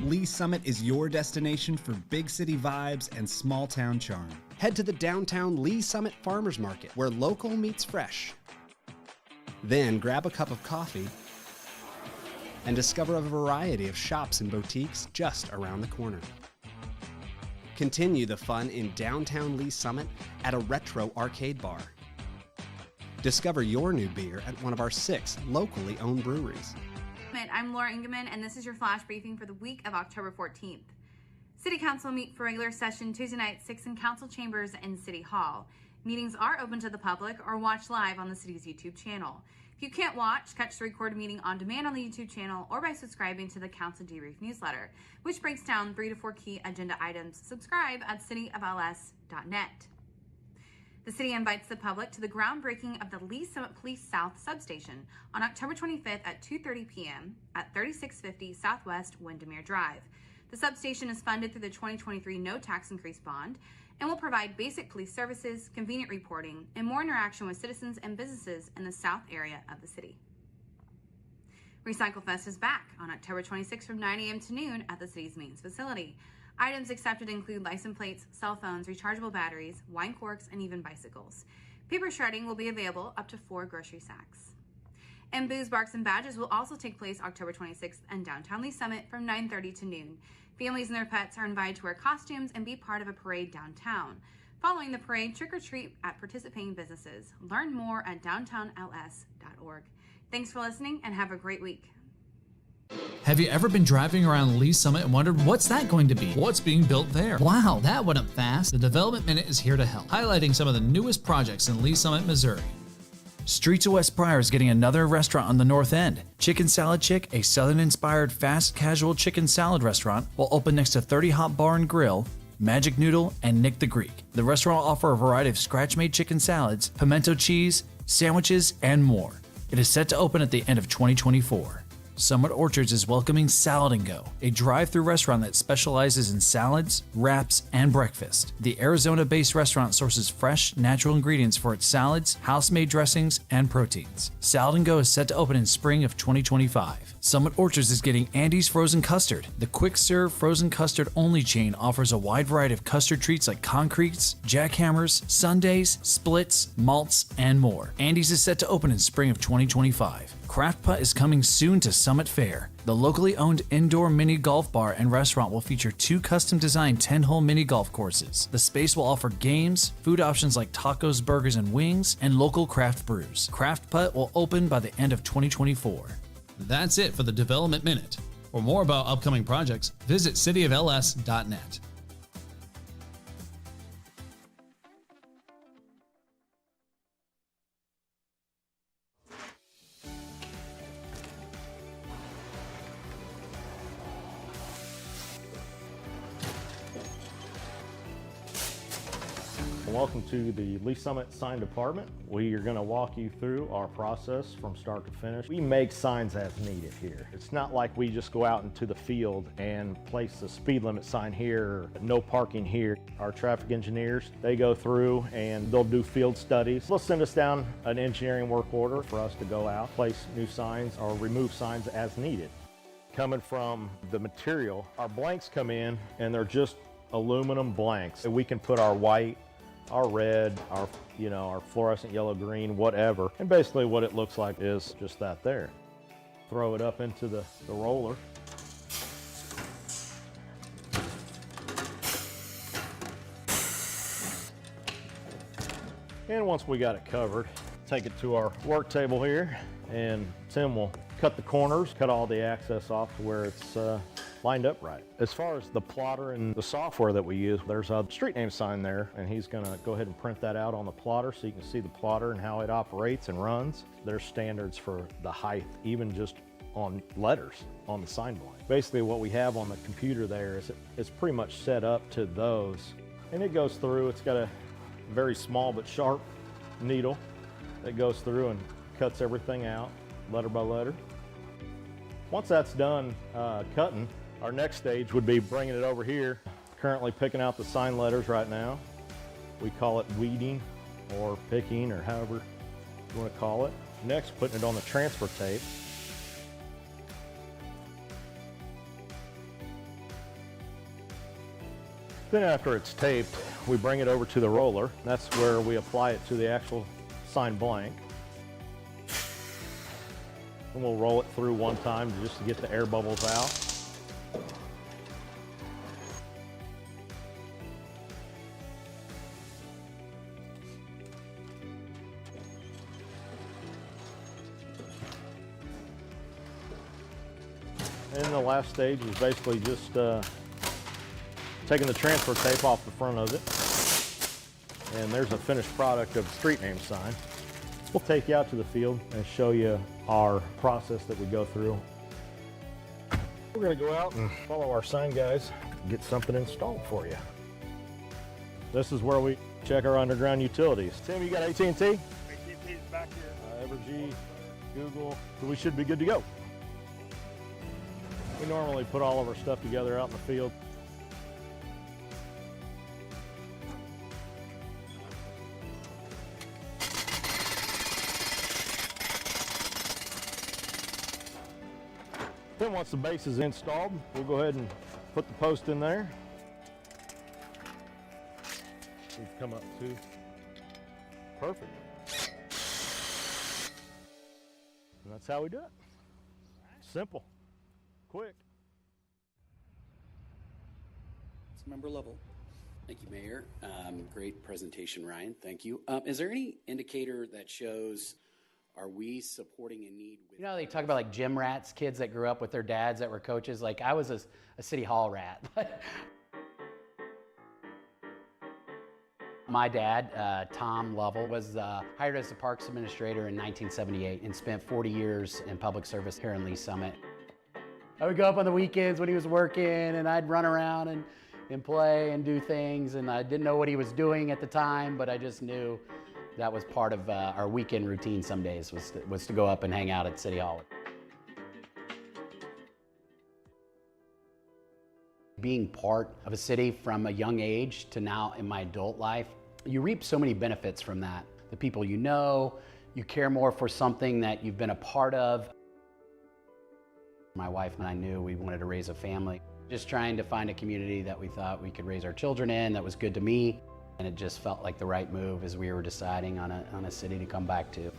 Lee Summit is your destination for big city vibes and small town charm. Head to the downtown Lee Summit Farmers Market, where local meets fresh. Then grab a cup of coffee and discover a variety of shops and boutiques just around the corner. Continue the fun in downtown Lee Summit at a retro arcade bar. Discover your new beer at one of our 6 locally owned breweries. I'm Laura Ingeman, and this is your flash briefing for the week of October 14th. City Council meet for regular session Tuesday night, 6 in Council Chambers and City Hall. Meetings are open to the public or watch live on the city's YouTube channel. If you can't watch, catch the recorded meeting on demand on the YouTube channel or by subscribing to the Council Debrief newsletter, which breaks down 3 to 4 key agenda items. Subscribe at cityofls.net. The city invites the public to the groundbreaking of the Lee Summit Police South Substation on October 25th at 2:30 p.m. at 3650 Southwest Windermere Drive. The substation is funded through the 2023 no tax increase bond and will provide basic police services, convenient reporting, and more interaction with citizens and businesses in the south area of the city. Recycle Fest is back on October 26th from 9 a.m. to noon at the city's main facility. Items accepted include license plates, cell phones, rechargeable batteries, wine corks, and even bicycles. Paper shredding will be available up to 4 grocery sacks. And Booze, Barks, and Badges will also take place October 26th in downtown Lee Summit from 9:30 to noon. Families and their pets are invited to wear costumes and be part of a parade downtown. Following the parade, trick or treat at participating businesses. Learn more at downtownls.org. Thanks for listening and have a great week. Have you ever been driving around Lee Summit and wondered what's that going to be? What's being built there? Wow, that went up fast. The Development Minute is here to help, highlighting some of the newest projects in Lee Summit, Missouri. Streets of West Pryor is getting another restaurant on the north end. Chicken Salad Chick, a southern-inspired fast casual chicken salad restaurant, will open next to 30 Hot Bar and Grill, Magic Noodle, and Nick the Greek. The restaurant will offer a variety of scratch-made chicken salads, pimento cheese, sandwiches, and more. It is set to open at the end of 2024. Summit Orchards is welcoming Salad & Go, a drive-thru restaurant that specializes in salads, wraps, and breakfast. The Arizona-based restaurant sources fresh, natural ingredients for its salads, house-made dressings, and proteins. Salad & Go is set to open in spring of 2025. Summit Orchards is getting Andy's Frozen Custard. The quick-serve frozen custard-only chain offers a wide variety of custard treats like concretes, jackhammers, sundaes, splits, malts, and more. Andy's is set to open in spring of 2025. Craft Putt is coming soon to Summit Fair. The locally owned indoor mini golf bar and restaurant will feature 2 custom-designed 10-hole mini golf courses. The space will offer games, food options like tacos, burgers, and wings, and local craft brews. Craft Putt will open by the end of 2024. That's it for the Development Minute. For more about upcoming projects, visit cityofls.net. Welcome to the Lee Summit Sign Department. We are going to walk you through our process from start to finish. We make signs as needed here. It's not like we just go out into the field and place a speed limit sign here, or no parking here. Our traffic engineers, they go through and they'll do field studies. They'll send us down an engineering work order for us to go out, place new signs or remove signs as needed. Coming from the material, our blanks come in and they're just aluminum blanks. We can put our white, our red, our fluorescent yellow, green, whatever. And basically what it looks like is just that there. Throw it up into the roller. And once we got it covered, take it to our work table here, and Tim will cut the corners, cut all the access off to where it's lined up right. As far as the plotter and the software that we use, there's a street name sign there, and he's gonna go ahead and print that out on the plotter so you can see the plotter and how it operates and runs. There's standards for the height, even just on letters on the sign blank. Basically what we have on the computer there is it's pretty much set up to those. And it goes through, it's got a very small but sharp needle that goes through and cuts everything out, letter by letter. Once that's done cutting, our next stage would be bringing it over here. Currently picking out the sign letters right now. We call it weeding or picking, or however you want to call it. Next, putting it on the transfer tape. Then after it's taped, we bring it over to the roller. That's where we apply it to the actual signed blank. And we'll roll it through one time just to get the air bubbles out. And the last stage is basically just taking the transfer tape off the front of it. And there's a finished product of the street name sign. We'll take you out to the field and show you our process that we go through. We're gonna go out and follow our sign guys, get something installed for you. This is where we check our underground utilities. Tim, you got AT&T? AT&T's back here. Evergy, Google, so we should be good to go. We normally put all of our stuff together out in the field. Then once the base is installed, we'll go ahead and put the post in there. We've come up to perfect. And that's how we do it. Simple, quick. It's member level. Thank you, Mayor. Great presentation, Ryan. Thank you. Is there any indicator that shows, are we supporting a need? You know, they talk about like gym rats, kids that grew up with their dads that were coaches. Like I was a city hall rat. My dad, Tom Lovell, was hired as the Parks Administrator in 1978 and spent 40 years in public service here in Lee Summit. I would go up on the weekends when he was working and I'd run around and play and do things, and I didn't know what he was doing at the time, but I just knew that was part of our weekend routine some days was to go up and hang out at City Hall. Being part of a city from a young age to now in my adult life, you reap so many benefits from that. The people you know, you care more for something that you've been a part of. My wife and I knew we wanted to raise a family. Just trying to find a community that we thought we could raise our children in, that was good to me. And it just felt like the right move as we were deciding on a city to come back to.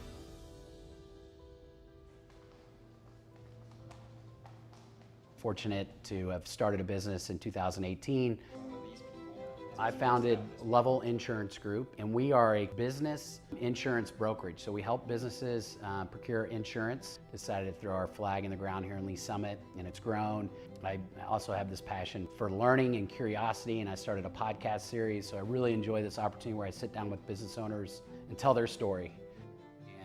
Fortunate to have started a business in 2018. I founded Level Insurance Group, and we are a business insurance brokerage. So we help businesses procure insurance. Decided to throw our flag in the ground here in Lee Summit, and it's grown. I also have this passion for learning and curiosity, and I started a podcast series. So I really enjoy this opportunity where I sit down with business owners and tell their story.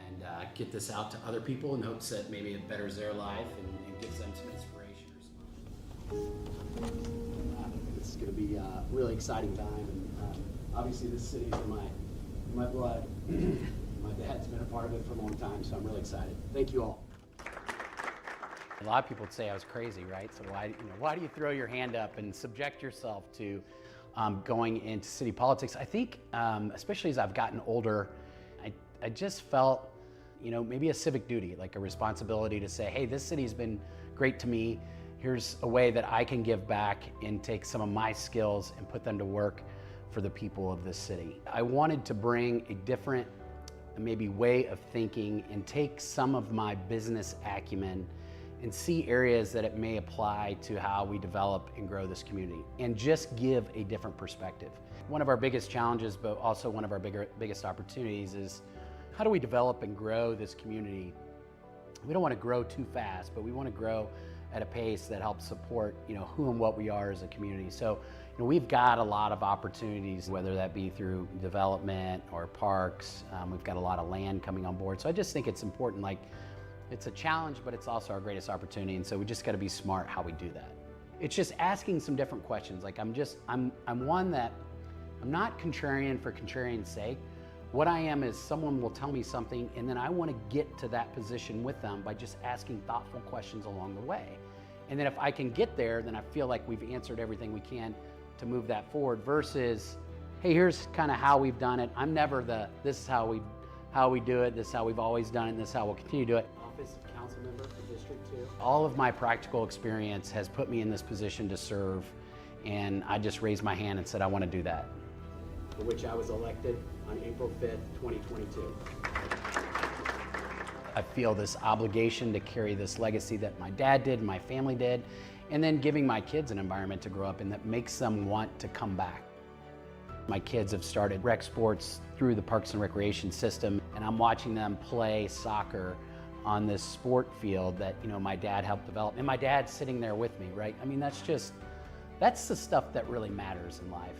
And get this out to other people in hopes that maybe it betters their life and gives them some inspiration or something. It's going to be a really exciting time, and obviously this city is in my blood. My dad's been a part of it for a long time, so I'm really excited. Thank you all. A lot of people would say I was crazy, right? So why do you throw your hand up and subject yourself to going into city politics? I think, especially as I've gotten older, I just felt, maybe a civic duty, like a responsibility to say, hey, this city's been great to me. Here's a way that I can give back and take some of my skills and put them to work for the people of this city. I wanted to bring a different, maybe way of thinking and take some of my business acumen and see areas that it may apply to how we develop and grow this community and just give a different perspective. One of our biggest challenges, but also one of our biggest opportunities is how do we develop and grow this community? We don't want to grow too fast, but we want to grow at a pace that helps support, who and what we are as a community. So, we've got a lot of opportunities, whether that be through development or parks. We've got a lot of land coming on board. So I just think it's important, it's a challenge, but it's also our greatest opportunity. And so we just got to be smart how we do that. It's just asking some different questions. I'm one that, I'm not contrarian for contrarian's sake. What I am is someone will tell me something, and then I want to get to that position with them by just asking thoughtful questions along the way. And then if I can get there, then I feel like we've answered everything we can to move that forward versus, hey, here's kind of how we've done it. I'm never this is how we do it, this is how we've always done it, and this is how we'll continue to do it. Office of Council Member for District 2. All of my practical experience has put me in this position to serve And I just raised my hand and said, I want to do that. For which I was elected on April 5th, 2022. I feel this obligation to carry this legacy that my dad did, my family did, and then giving my kids an environment to grow up in that makes them want to come back. My kids have started rec sports through the Parks and Recreation system, and I'm watching them play soccer on this sport field that, you know, my dad helped develop. And my dad's sitting there with me, right? I mean, that's the stuff that really matters in life.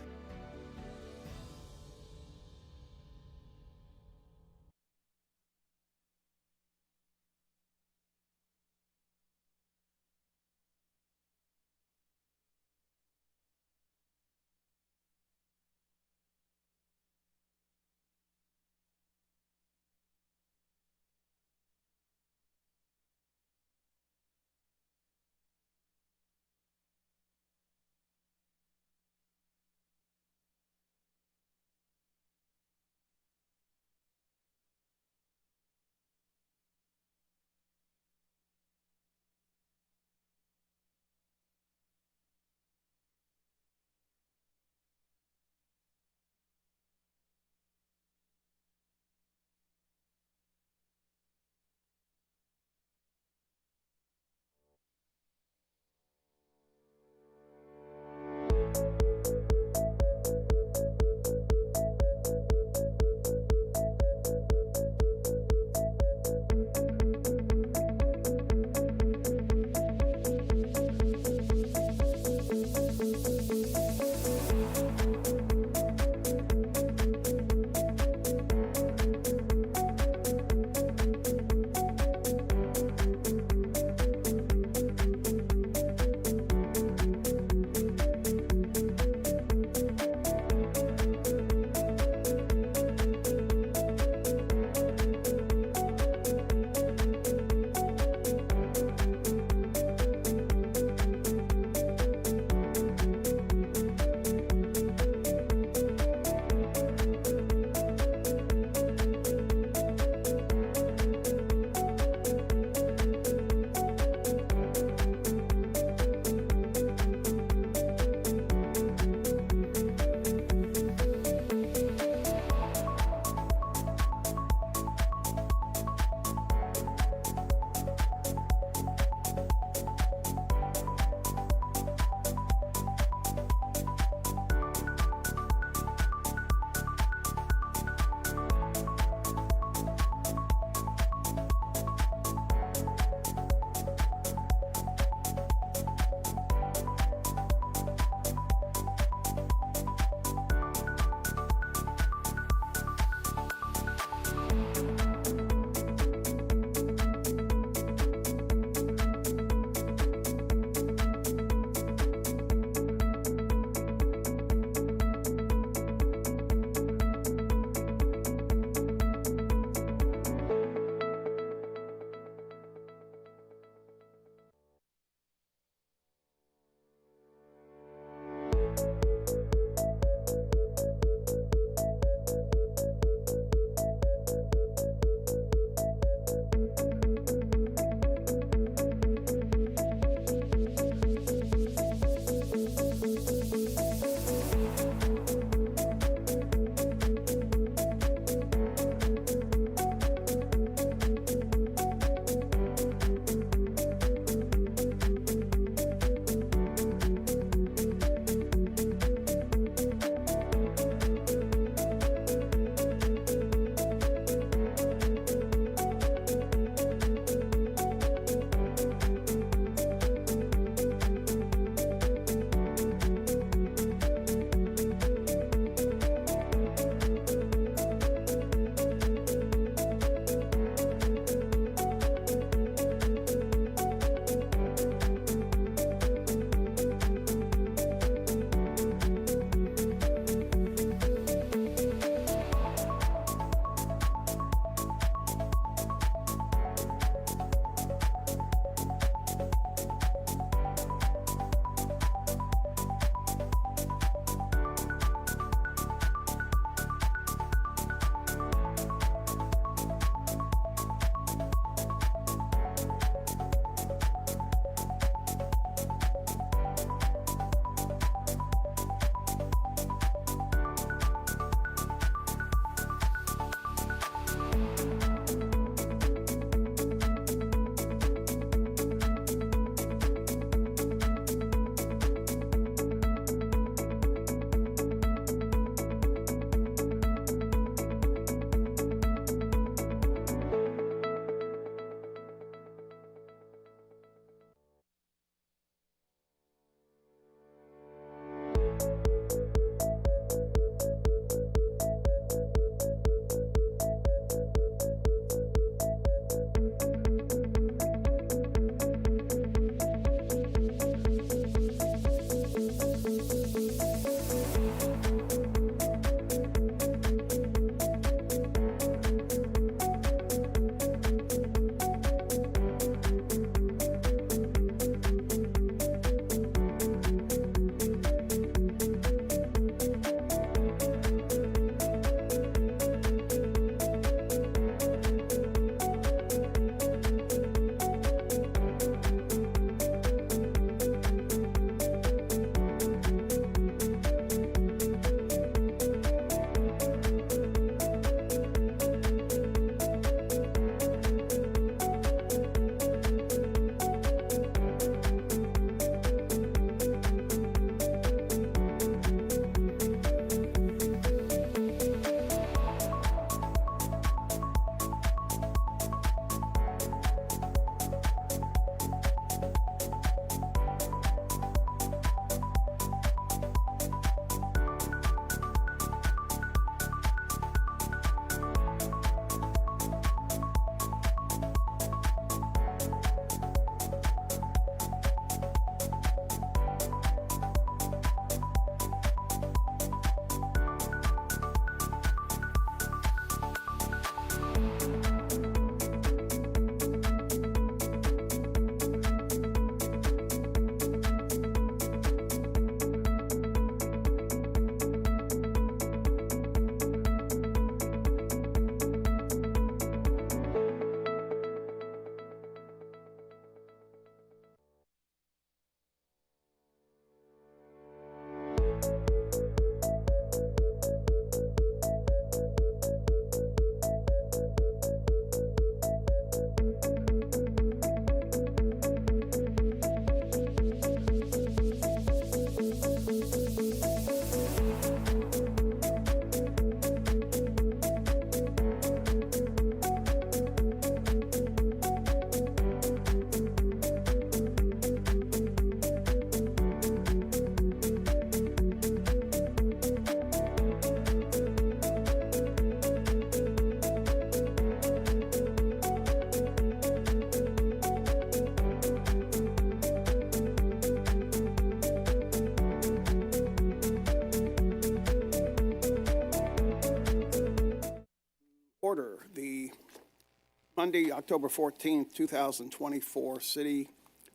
Monday, October 14th, 2024,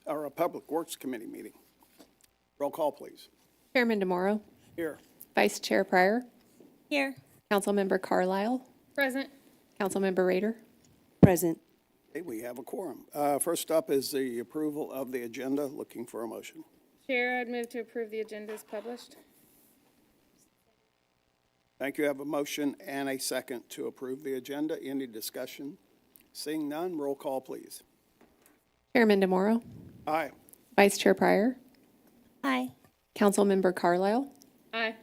a Public Works Committee meeting. Roll call, please. Chairman DeMauro. Here. Vice Chair Prairie. Here. Councilmember Carlisle. Present. Councilmember Rader. Present. Okay, we have a quorum. First up is the approval of the agenda. Looking for a motion. Chair, I'd move to approve the agenda as published. Thank you. I have a motion and a second to approve the agenda. Any discussion? Seeing none, roll call, please. Chairman DeMauro. Aye. Vice Chair Prairie. Aye. Councilmember Carlisle. Aye.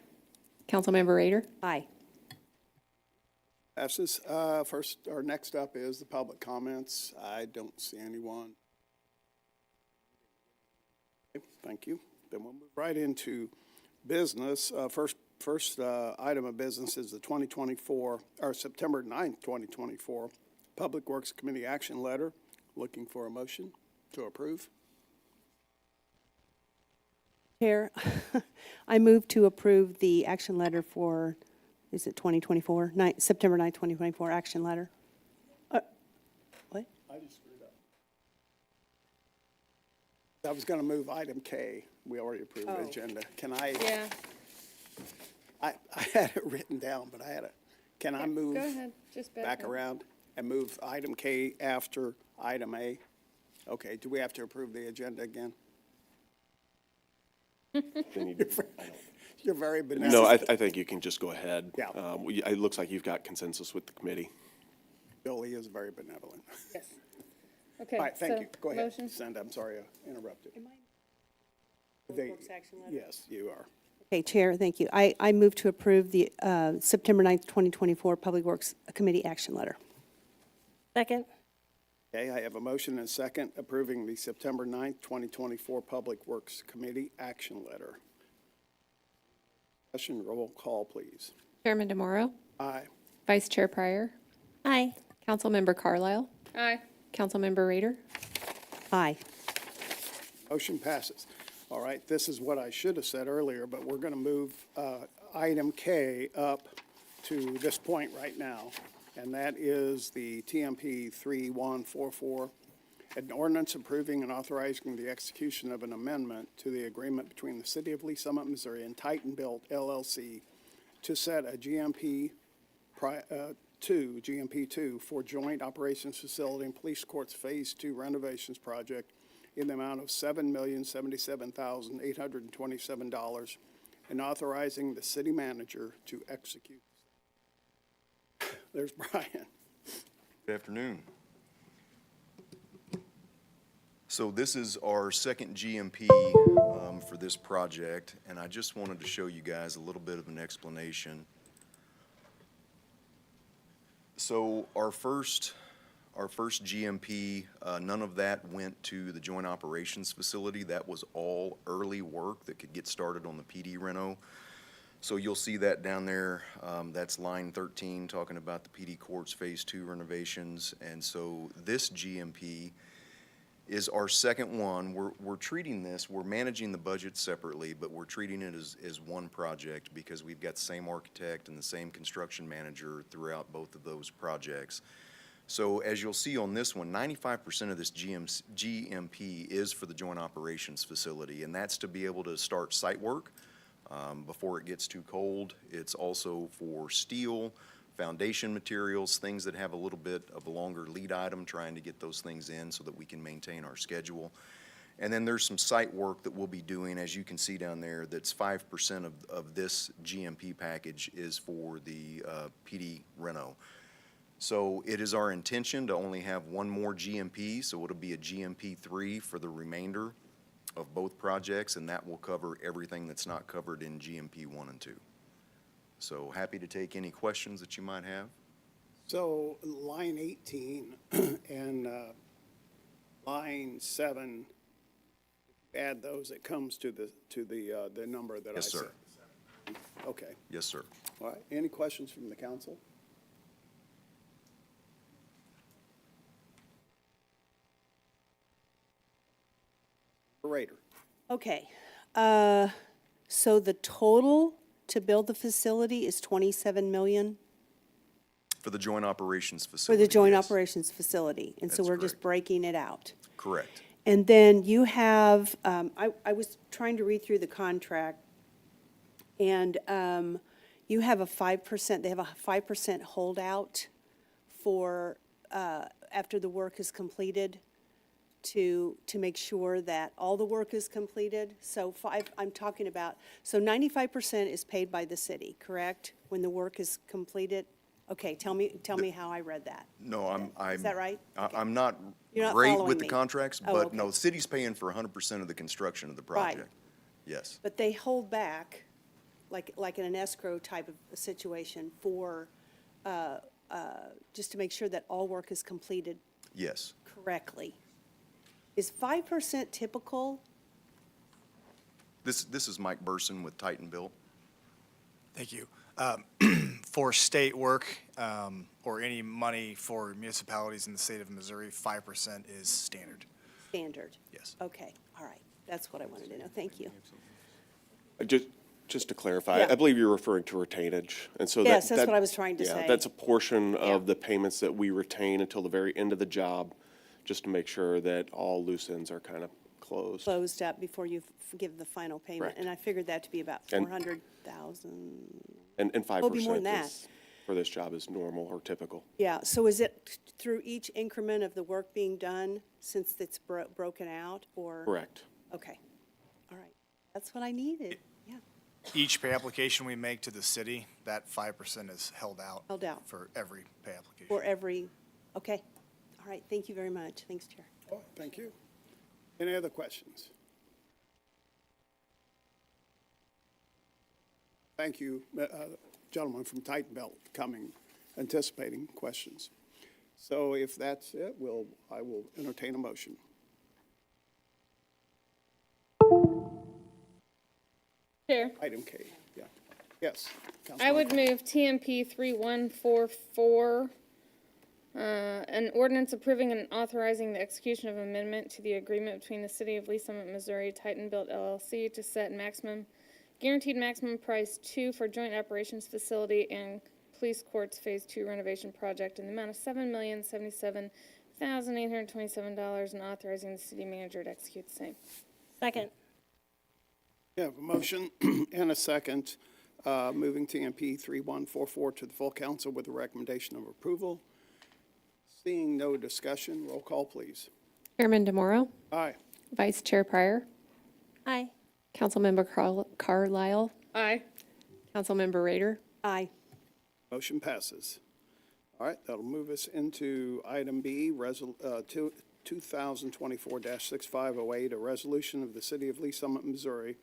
Councilmember Rader. Aye. Passes. Next up is the public comments. I don't see anyone. Okay, thank you. Then we'll move right into business. First item of business is the September 9th, 2024 Public Works Committee action letter. Looking for a motion to approve. Chair, I move to approve the action letter for, is it 2024, September 9th, 2024 action letter. What? I just screwed up. I was going to move item K. We already approved the agenda. Can I? Yeah. I had it written down, but can I move Go ahead. Just back around and move item K after item A? Okay, do we have to approve the agenda again? You're very benevolent. No, I think you can just go ahead. Yeah. It looks like you've got consensus with the committee. Billy is very benevolent. Yes. Okay. All right, thank so you. Go ahead. Motion. Send, I'm sorry I interrupted. Works action letter? Yes, you are. Okay, Chair, thank you. I move to approve the September 9th, 2024 Public Works Committee action letter. Second. Okay, I have a motion and a second approving the September 9th, 2024 Public Works Committee action letter. Question, roll call, please. Chairman DeMauro. Aye. Vice Chair Prairie. Aye. Councilmember Carlisle. Aye. Councilmember Rader. Aye. Motion passes. All right, this is what I should have said earlier, but we're going to move item K up to this point right now, and that is the TMP-3144, an ordinance approving and authorizing the execution of an amendment to the agreement between the City of Lee Summit, Missouri and Titan Built LLC to set a GMP2 for Joint Operations Facility and Police Courts Phase 2 Renovations Project in the amount of $7,077,827 and authorizing the city manager to execute. There's Brian. Good afternoon. So this is our second GMP for this project, and I just wanted to show you guys a little bit of an explanation. So our first GMP, none of that went to the Joint Operations Facility. That was all early work that could get started on the PD reno. So you'll see that down there. That's line 13 talking about the PD Courts Phase 2 renovations. And so this GMP is our second one. We're treating this, we're managing the budget separately, but we're treating it as one project because we've got the same architect and the same construction manager throughout both of those projects. So as you'll see on this one, 95% of this GMP is for the Joint Operations Facility, and that's to be able to start site work before it gets too cold. It's also for steel, foundation materials, things that have a little bit of a longer lead item, trying to get those things in so that we can maintain our schedule. And then there's some site work that we'll be doing, as you can see down there, that's 5% of this GMP package is for the PD reno. So it is our intention to only have one more GMP, so it'll be a GMP 3 for the remainder of both projects, and that will cover everything that's not covered in GMP 1 and 2. So happy to take any questions that you might have. So line 18 and line 7, add those, it comes to the number that Yes, I sir. said. Okay. Yes, sir. All right. Any questions from the council? Rader. Okay. So the total to build the facility is $27 million? For the joint operations For facility. the joint yes. operations facility. And so That's we're just correct. breaking it out. Correct. And then you have, I was trying to read through the contract, and you have a 5%, they have a 5% holdout for, after the work is completed, to make sure that all the work is completed. So I'm talking about, so 95% is paid by the city, correct? When the work is completed? Okay, tell me how I read that. No, I'm. Is that right? Okay. I'm not You're not great following with the me. contracts, Oh, but okay. no, the city's paying for 100% of the construction of the Right. project. Yes. But they hold back, like in an escrow type of situation, for, just to make sure that all work is completed Yes. correctly. Is 5% typical? This is Mike Burson with Titan Built. Thank you. For state work, or any money for municipalities in the state of Missouri, 5% is standard. Standard? Yes. Okay, all right. That's what I wanted to know. Thank you. Just to clarify, Yeah. I believe you're referring to retainage, and so Yes, that's what I was trying to yeah, say. that's a portion Yeah. of the payments that we retain until the very end of the job, just to make sure that all loose ends are kind of closed. Closed up before you give the final payment. Correct. And I figured that to be about And- 400,000. And It'll be more than 5% that. is, for this job, is normal or typical. Yeah, so is it through each increment of the work being done since it's broken out, or? Correct. Okay, all right. That's what I needed, yeah. Each pay application we make to the city, that 5% is held out. Held out. For every pay application. For every, okay. All right, thank you very much. Thanks, Chair. Oh, thank you. Any other questions? Thank you, gentlemen from Titan Belt coming, anticipating questions. So if that's it, I will entertain a motion. Chair, Item K, yeah. Yes. I would Councilwoman. move TMP-3144, an ordinance approving and authorizing the execution of amendment to the agreement between the City of Lee Summit, Missouri, Titan Built LLC to set guaranteed maximum price 2 for joint operations facility and police courts Phase 2 renovation project in the amount of $7,077,827 and authorizing the city manager to execute the same. Second. We have a motion and a second, moving TMP-3144 to the full council with a recommendation of approval. Seeing no discussion, roll call, please. Chairman DeMauro, Aye. Vice Chair Pryor, Aye. Councilmember Carlisle, Aye. Councilmember Rader, Aye. Motion passes. All right, that'll move us into item B, 2024-6508, a resolution of the City of Lee Summit, Missouri,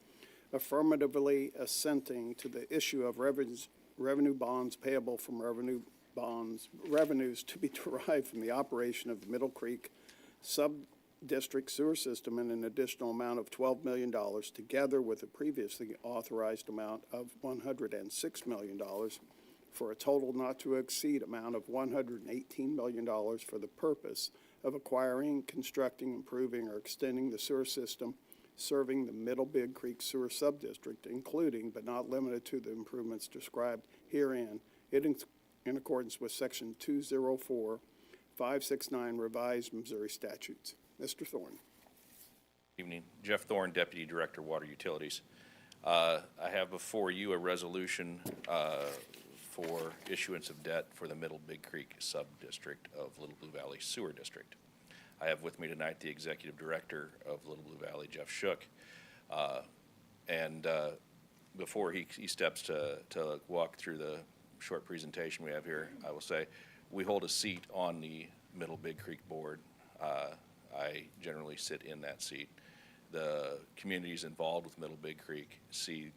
affirmatively assenting to the issue of revenue bonds payable from revenues to be derived from the operation of the Middle Creek Subdistrict sewer system in an additional amount of $12 million, together with a previously authorized amount of $106 million, for a total not to exceed amount of $118 million for the purpose of acquiring, constructing, improving, or extending the sewer system serving the Middle Big Creek Sewer Subdistrict, including but not limited to the improvements described herein, in accordance with Section 204-569 revised Missouri Statutes. Mr. Thorne. Evening. Jeff Thorne, Deputy Director, Water Utilities. I have before you a resolution for issuance of debt for the Middle Big Creek Subdistrict of Little Blue Valley Sewer District. I have with me tonight the Executive Director of Little Blue Valley, Jeff Shook. Before he steps to walk through the short presentation we have here, I will say we hold a seat on the Middle Big Creek Board. I generally sit in that seat. The communities involved with Middle Big Creek see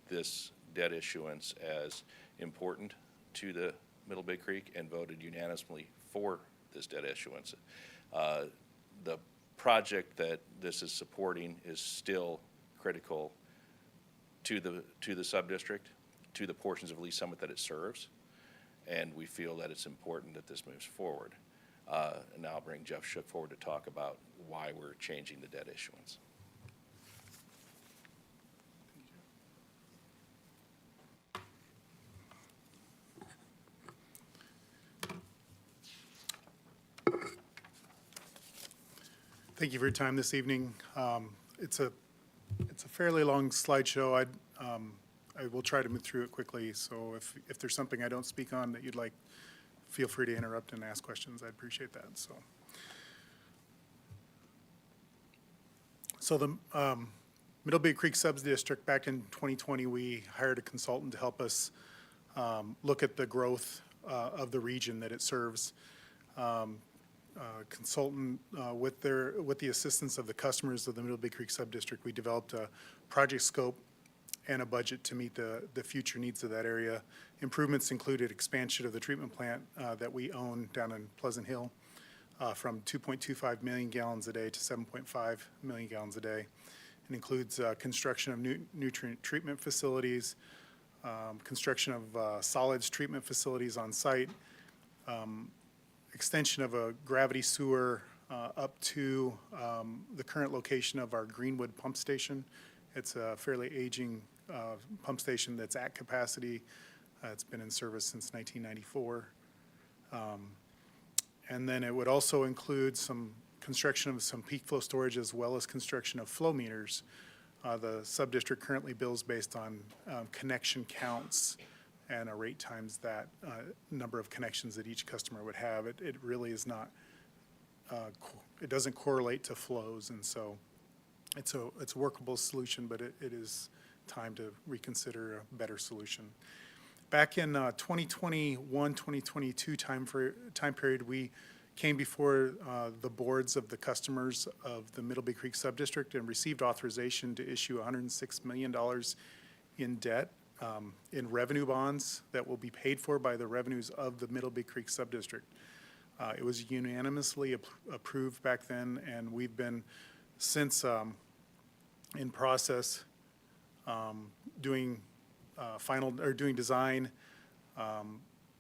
this debt issuance as important to the Middle Big Creek and voted unanimously for this debt issuance. The project that this is supporting is still critical to the subdistrict, to the portions of Lee Summit that it serves, and we feel that it's important that this moves forward. And now I'll bring Jeff Shook forward to talk about why we're changing the debt issuance. Thank you for your time this evening. It's a fairly long slideshow. I will try to move through it quickly, so if there's something I don't speak on that you'd like, feel free to interrupt and ask questions. I'd appreciate that. So the Middle Big Creek Subdistrict, back in 2020, we hired a consultant to help us look at the growth of the region that it serves. Consultant with the assistance of the customers of the Middle Big Creek Subdistrict, we developed a project scope and a budget to meet the future needs of that area. Improvements included expansion of the treatment plant that we own down in Pleasant Hill from 2.25 million gallons a day to 7.5 million gallons a day. It includes construction of nutrient treatment facilities, construction of solids treatment facilities on site, extension of a gravity sewer up to the current location of our Greenwood pump station. It's a fairly aging pump station that's at capacity. It's been in service since 1994. And then it would also include some construction of some peak flow storage as well as construction of flow meters. The subdistrict currently bills based on connection counts and a rate times that number of connections that each customer would have. It really is not, it doesn't correlate to flows, and so it's a workable solution, but it is time to reconsider a better solution. Back in 2021-2022 time period, we came before the boards of the customers of the Middle Big Creek Subdistrict and received authorization to issue $106 million in debt in revenue bonds that will be paid for by the revenues of the Middle Big Creek Subdistrict. It was unanimously approved back then, and we've been since in process doing doing design,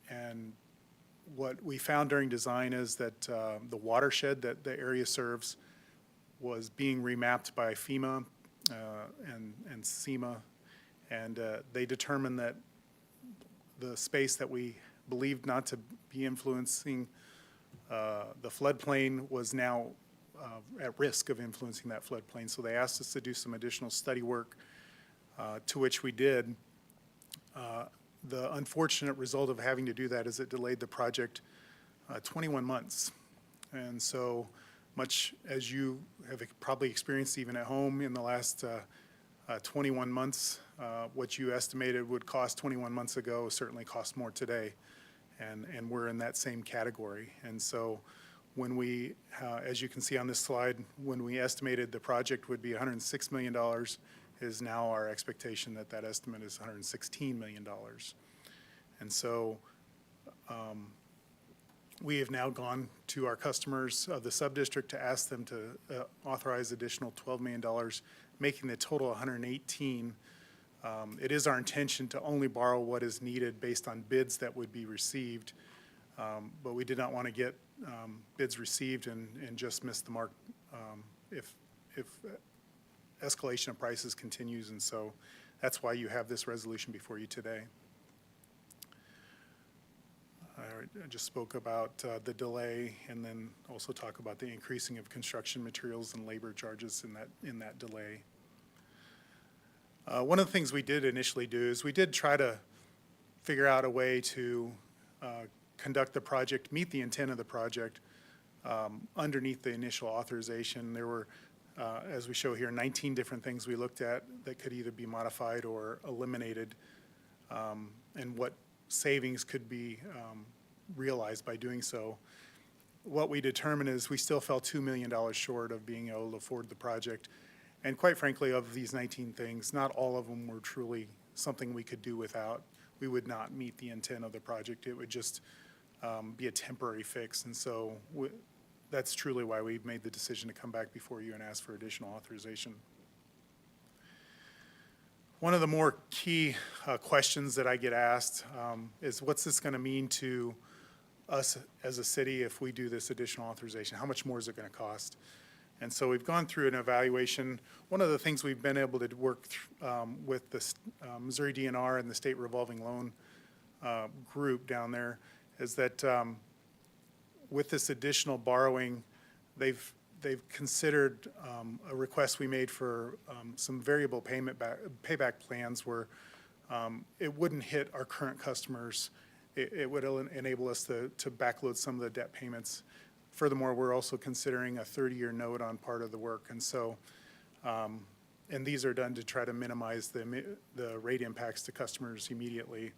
and what we found during design is that the watershed that the area serves was being remapped by FEMA and SEMA, and they determined that the space that we believed not to be influencing the floodplain was now at risk of influencing that floodplain. So they asked us to do some additional study work, to which we did. The unfortunate result of having to do that is it delayed the project 21 months. And so much as you have probably experienced even at home in the last 21 months, what you estimated would cost 21 months ago certainly costs more today. And we're in that same category. And so when we, as you can see on this slide, when we estimated the project would be $106 million, is now our expectation that that estimate is $116 million. And so we have now gone to our customers of the subdistrict to ask them to authorize additional $12 million, making the total 118. It is our intention to only borrow what is needed based on bids that would be received, but we did not want to get bids received and just miss the mark if escalation of prices continues, and so that's why you have this resolution before you today. I just spoke about the delay, and then also talk about the increasing of construction materials and labor charges in that delay. One of the things we did initially do is we did try to figure out a way to conduct the project, meet the intent of the project underneath the initial authorization. There were, as we show here, 19 different things we looked at that could either be modified or eliminated, and what savings could be realized by doing so. What we determined is we still fell $2 million short of being able to afford the project. And quite frankly, of these 19 things, not all of them were truly something we could do without. We would not meet the intent of the project. It would just be a temporary fix. And so that's truly why we've made the decision to come back before you and ask for additional authorization. One of the more key questions that I get asked is, what's this going to mean to us as a city if we do this additional authorization? How much more is it going to cost? And so we've gone through an evaluation. One of the things we've been able to work with the Missouri DNR and the State Revolving Loan group down there is that with this additional borrowing, they've they've considered a request we made for some variable payback plans where it wouldn't hit our current customers. It would enable us to backload some of the debt payments. Furthermore, we're also considering a 30-year note on part of the work. And so, and these are done to try to minimize the rate impacts to customers immediately.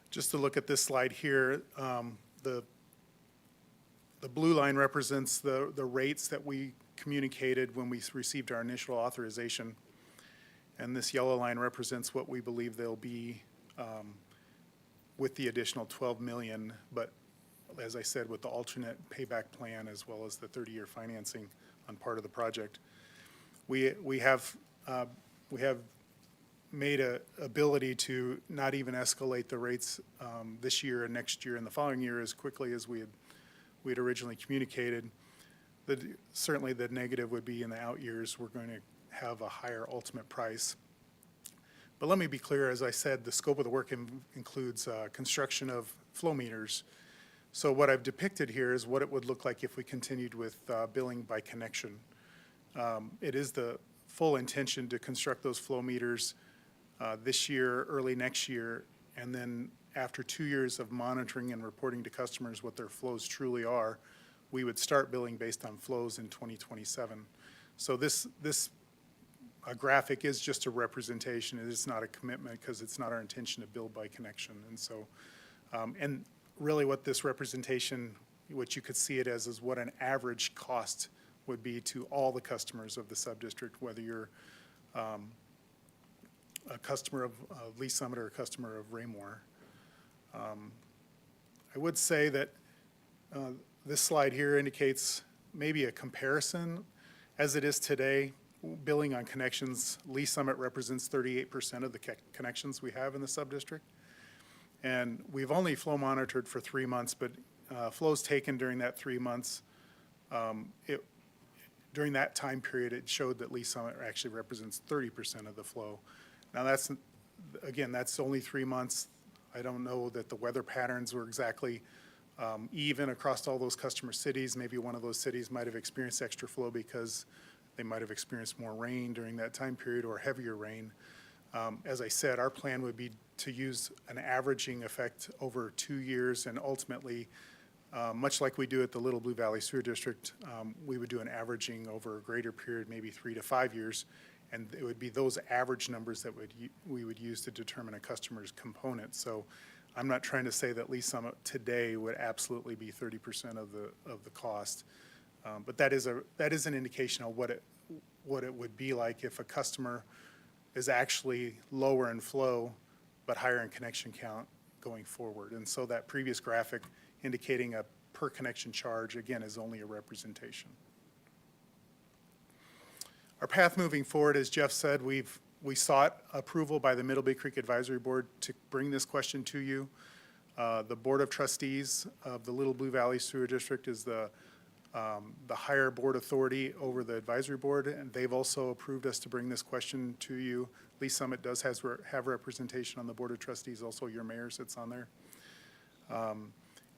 Just to look at this slide here, the blue line represents the rates that we communicated when we received our initial authorization. And this yellow line represents what we believe they'll be with the additional 12 million, but as I said, with the alternate payback plan as well as the 30-year financing on part of the project. We have made a ability to not even escalate the rates this year and next year and the following year as quickly as we had originally communicated. Certainly the negative would be in the out years, we're going to have a higher ultimate price. But let me be clear, as I said, the scope of the work includes construction of flow meters. So what I've depicted here is what it would look like if we continued with billing by connection. It is the full intention to construct those flow meters this year, early next year, and then after 2 years of monitoring and reporting to customers what their flows truly are, we would start billing based on flows in 2027. So this graphic is just a representation. It is not a commitment because it's not our intention to bill by connection. And so, and really what this representation, what you could see it as, is what an average cost would be to all the customers of the subdistrict, whether you're a customer of Lee Summit or a customer of Raymore. I would say that this slide here indicates maybe a comparison. As it is today, billing on connections, Lee Summit represents 38% of the connections we have in the subdistrict. And we've only flow monitored for 3 months, but flows taken during that 3 months, during that time period, it showed that Lee Summit actually represents 30% of the flow. Now that's, again, that's only 3 months. I don't know that the weather patterns were exactly even across all those customer cities. Maybe one of those cities might have experienced extra flow because they might have experienced more rain during that time period or heavier rain. As I said, our plan would be to use an averaging effect over 2 years, and ultimately, much like we do at the Little Blue Valley Sewer District, we would do an averaging over a greater period, maybe 3 to 5 years, and it would be those average numbers that we would use to determine a customer's component. So I'm not trying to say that Lee Summit today would absolutely be 30% of the cost, but that is an indication of what it would be like if a customer is actually lower in flow but higher in connection count going forward. And so that previous graphic indicating a per connection charge, again, is only a representation. Our path moving forward, as Jeff said, we sought approval by the Middle Big Creek Advisory Board to bring this question to you. The Board of Trustees of the Little Blue Valley Sewer District is the higher board authority over the advisory board, and they've also approved us to bring this question to you. Lee Summit does have representation on the Board of Trustees, also your mayor sits on there.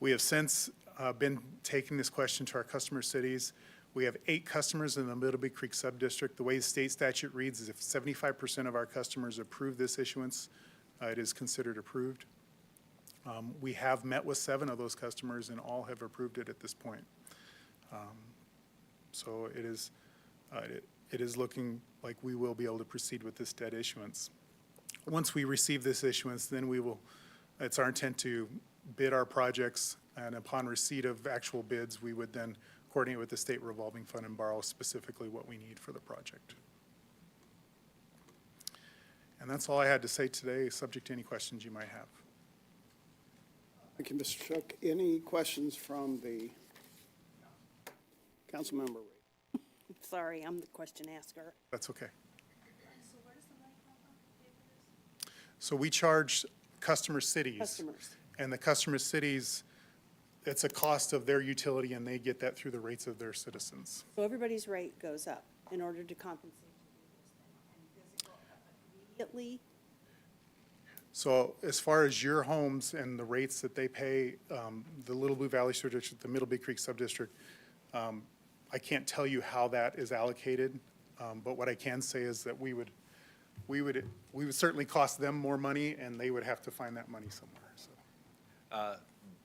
We have since been taking this question to our customer cities. We have 8 customers in the Middle Big Creek Subdistrict. The way the state statute reads is if 75% of our customers approve this issuance, it is considered approved. We have met with 7 of those customers and all have approved it at this point. So it is looking like we will be able to proceed with this debt issuance. Once we receive this issuance, then it's our intent to bid our projects, and upon receipt of actual bids, we would then coordinate with the state revolving fund and borrow specifically what we need for the project. And that's all I had to say today, subject to any questions you might have. Thank you, Mr. Shook. Any questions from the council member? Sorry, I'm the question asker. That's okay. So we charge customer cities. Customers. And the customer cities, it's a cost of their utility, and they get that through the rates of their citizens. So everybody's rate goes up in order to compensate. And does it go up immediately? So as far as your homes and the rates that they pay, the Little Blue Valley Sewer District, the Middle Big Creek Subdistrict, I can't tell you how that is allocated, but what I can say is that we would certainly cost them more money, and they would have to find that money somewhere, so.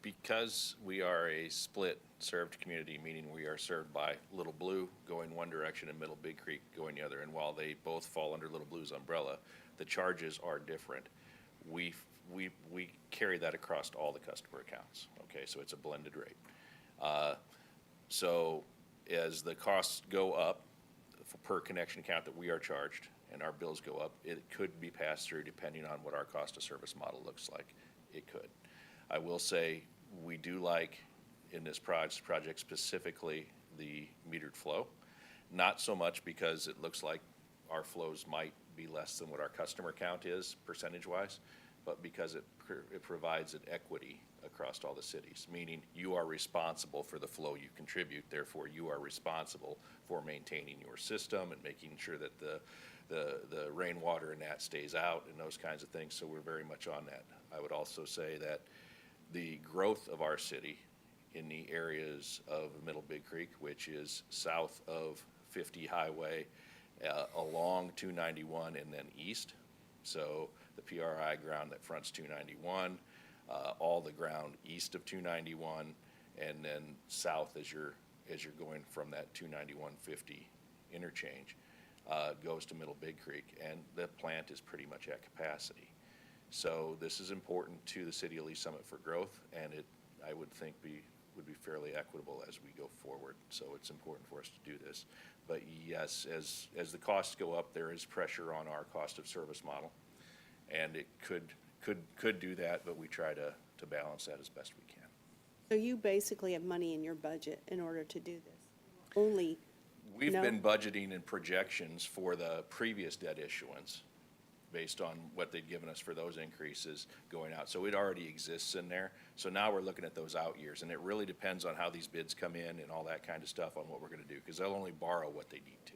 Because we are a split-served community, meaning we are served by Little Blue going one direction and Middle Big Creek going the other, and while they both fall under Little Blue's umbrella, the charges are different. We carry that across all the customer accounts, okay, so it's a blended rate. So as the costs go up per connection account that we are charged and our bills go up, it could be passed through depending on what our cost of service model looks like. It could. I will say we do like in this project specifically the metered flow. Not so much because it looks like our flows might be less than what our customer count is percentage-wise, but because it provides an equity across all the cities, meaning you are responsible for the flow you contribute, therefore you are responsible for maintaining your system and making sure that the rainwater and that stays out and those kinds of things, so we're very much on that. I would also say that the growth of our city in the areas of Middle Big Creek, which is south of 50 Highway, along 291 and then east, so the PRI ground that fronts 291, all the ground east of 291, and then south as you're going from that 291-50 interchange, goes to Middle Big Creek, and the plant is pretty much at capacity. So this is important to the city of Lee Summit for growth, and I would think would be fairly equitable as we go forward. So it's important for us to do this. But yes, as the costs go up, there is pressure on our cost of service model, and it could do that, but we try to balance that as best we can. So you basically have money in your budget in order to do this? We've No? been budgeting in projections for the previous debt issuance based on what they'd given us for those increases going out. So it already exists in there. So now we're looking at those out years, and it really depends on how these bids come in and all that kind of stuff on what we're going to do, because they'll only borrow what they need to.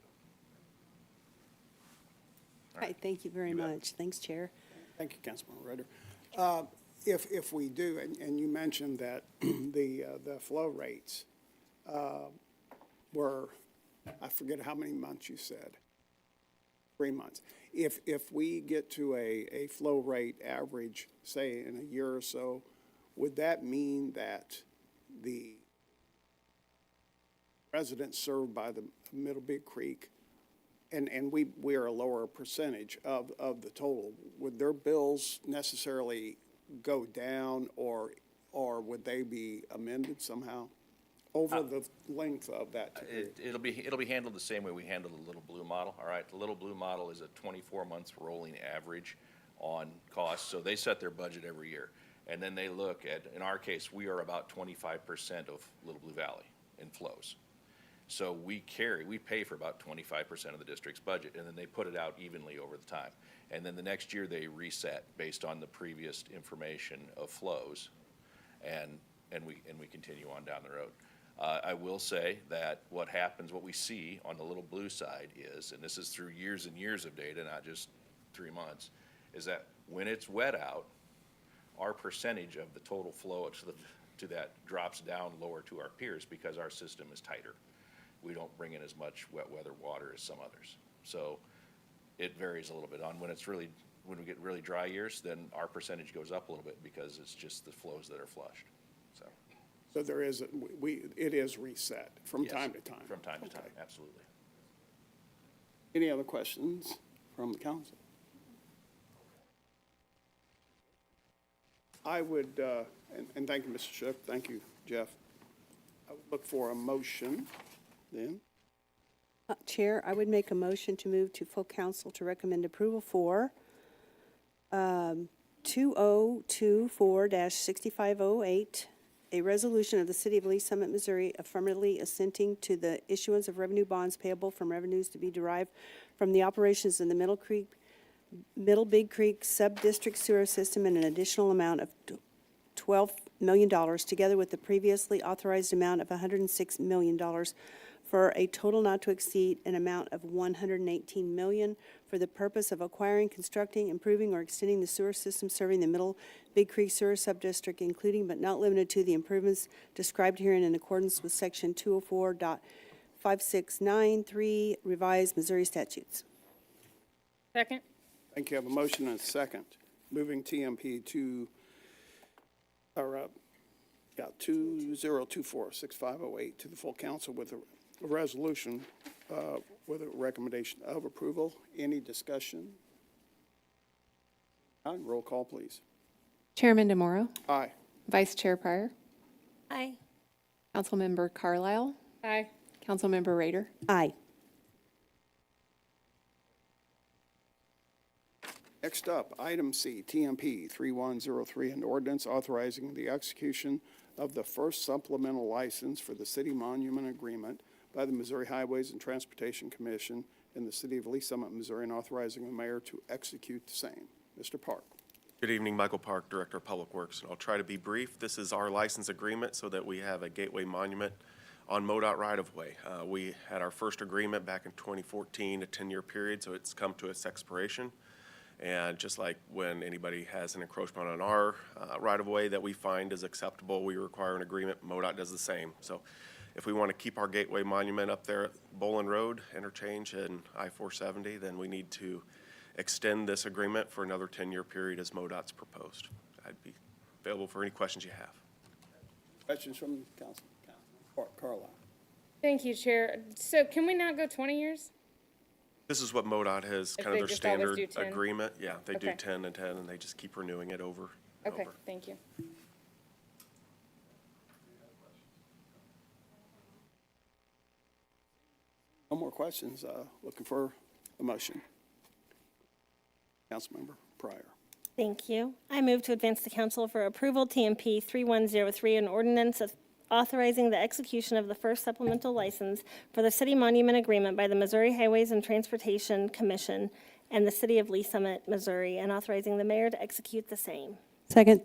All right, thank you very much. Thanks, Chair. Thank you, Councilman Ritter. If we do, and you mentioned that the flow rates were, I forget how many months you said, 3 months. If we get to a flow rate average, say in a year or so, would that mean that the residents served by the Middle Big Creek, and we are a lower percentage of the total, would their bills necessarily go down, or would they be amended somehow over the length of that? It'll be handled the same way we handle the Little Blue model. All right, the Little Blue model is a 24 months rolling average on costs, so they set their budget every year, and then they look at, in our case, we are about 25% of Little Blue Valley in flows. So we pay for about 25% of the district's budget, and then they put it out evenly over the time. And then the next year they reset based on the previous information of flows, and we continue on down the road. I will say that what we see on the Little Blue side is, and this is through years and years of data, not just 3 months, is that when it's wet out, our percentage of the total flow to that drops down lower to our peers because our system is tighter. We don't bring in as much wet weather water as some others. So it varies a little bit. When we get really dry years, then our percentage goes up a little bit because it's just the flows that are flushed. So there is, it is reset from time to time? From time to time, absolutely. Any other questions from the council? I would, and thank you, Mr. Schiff, thank you, Jeff. I would look for a motion then. Chair, I would make a motion to move to full council to recommend approval for 2024-6508, a resolution of the City of Lee Summit, Missouri, affirmatively assenting to the issuance of revenue bonds payable from revenues to be derived from the operations in the Middle Big Creek Subdistrict sewer system in an additional amount of $12 million, together with the previously authorized amount of $106 million for a total not to exceed an amount of $118 million for the purpose of acquiring, constructing, improving, or extending the sewer system serving the Middle Big Creek Sewer Subdistrict, including but not limited to the improvements described herein in accordance with Section 204.5693 revised Missouri Statutes. Second. Thank you. I have a motion and a second. Moving TMP to, 2024-6508 to the full council with a resolution with a recommendation of approval. Any discussion? None. Roll call, please. Chairman DeMauro, Aye. Vice Chair Pryor, Aye. Councilmember Carlisle, Aye. Councilmember Rader, Aye. Next up, item C, TMP-3103 An Ordinance authorizing the execution of the first supplemental license for the City Monument Agreement by the Missouri Highways and Transportation Commission in the city of Lee Summit, Missouri, and authorizing the mayor to execute the same. Mr. Park. Good evening, Michael Park, Director of Public Works, and I'll try to be brief. This is our license agreement so that we have a gateway monument on MoDOT right-of-way. We had our first agreement back in 2014, a 10-year period, so it's come to its expiration. And just like when anybody has an encroachment on our right-of-way that we find is acceptable, we require an agreement. MoDOT does the same. So if we want to keep our gateway monument up there at Bolin Road interchange and I-470, then we need to extend this agreement for another 10-year period as MoDOT's proposed. I'd be available for any questions you have. Questions from the council? Carlisle. Thank you, Chair. So can we not go 20 years? This is what MoDOT has, If kind of they their just always standard do 10? agreement. Yeah, they do Okay. 10 and 10, and they just keep renewing it over and Okay, over. thank you. No more questions. Looking for a motion. Councilmember Pryor. Thank you. I move to advance to council for approval TMP-3103 An Ordinance authorizing the execution of the first supplemental license for the City Monument Agreement by the Missouri Highways and Transportation Commission and the City of Lee Summit, Missouri, and authorizing the mayor to execute the same. Second.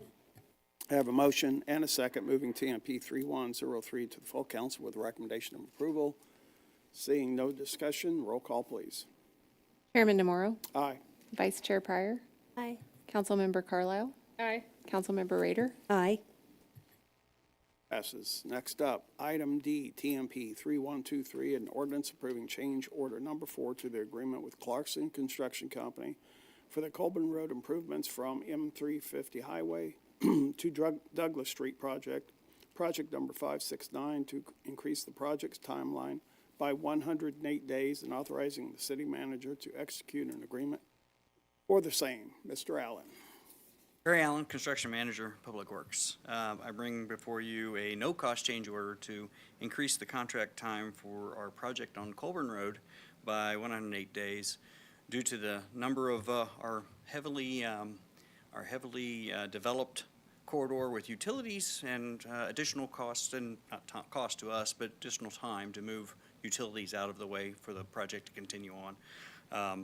I have a motion and a second moving TMP-3103 to the full council with a recommendation of approval. Seeing no discussion, roll call, please. Chairman DeMauro, Aye. Vice Chair Pryor, Aye. Councilmember Carlisle, Aye. Councilmember Rader, Aye. Passes. Next up, item D, TMP-3123, an ordinance approving change order number 4 to the agreement with Clarkson Construction Company for the Colbern Road Improvements from M350 Highway to Douglas Street project number 569, to increase the project's timeline by 108 days and authorizing the city manager to execute an agreement for the same. Mr. Allen. Barry Allen, Construction Manager, Public Works. I bring before you a no-cost change order to increase the contract time for our project on Colbern Road by 108 days due to the number of our heavily developed corridor with utilities and additional costs, and not cost to us, but additional time to move utilities out of the way for the project to continue on.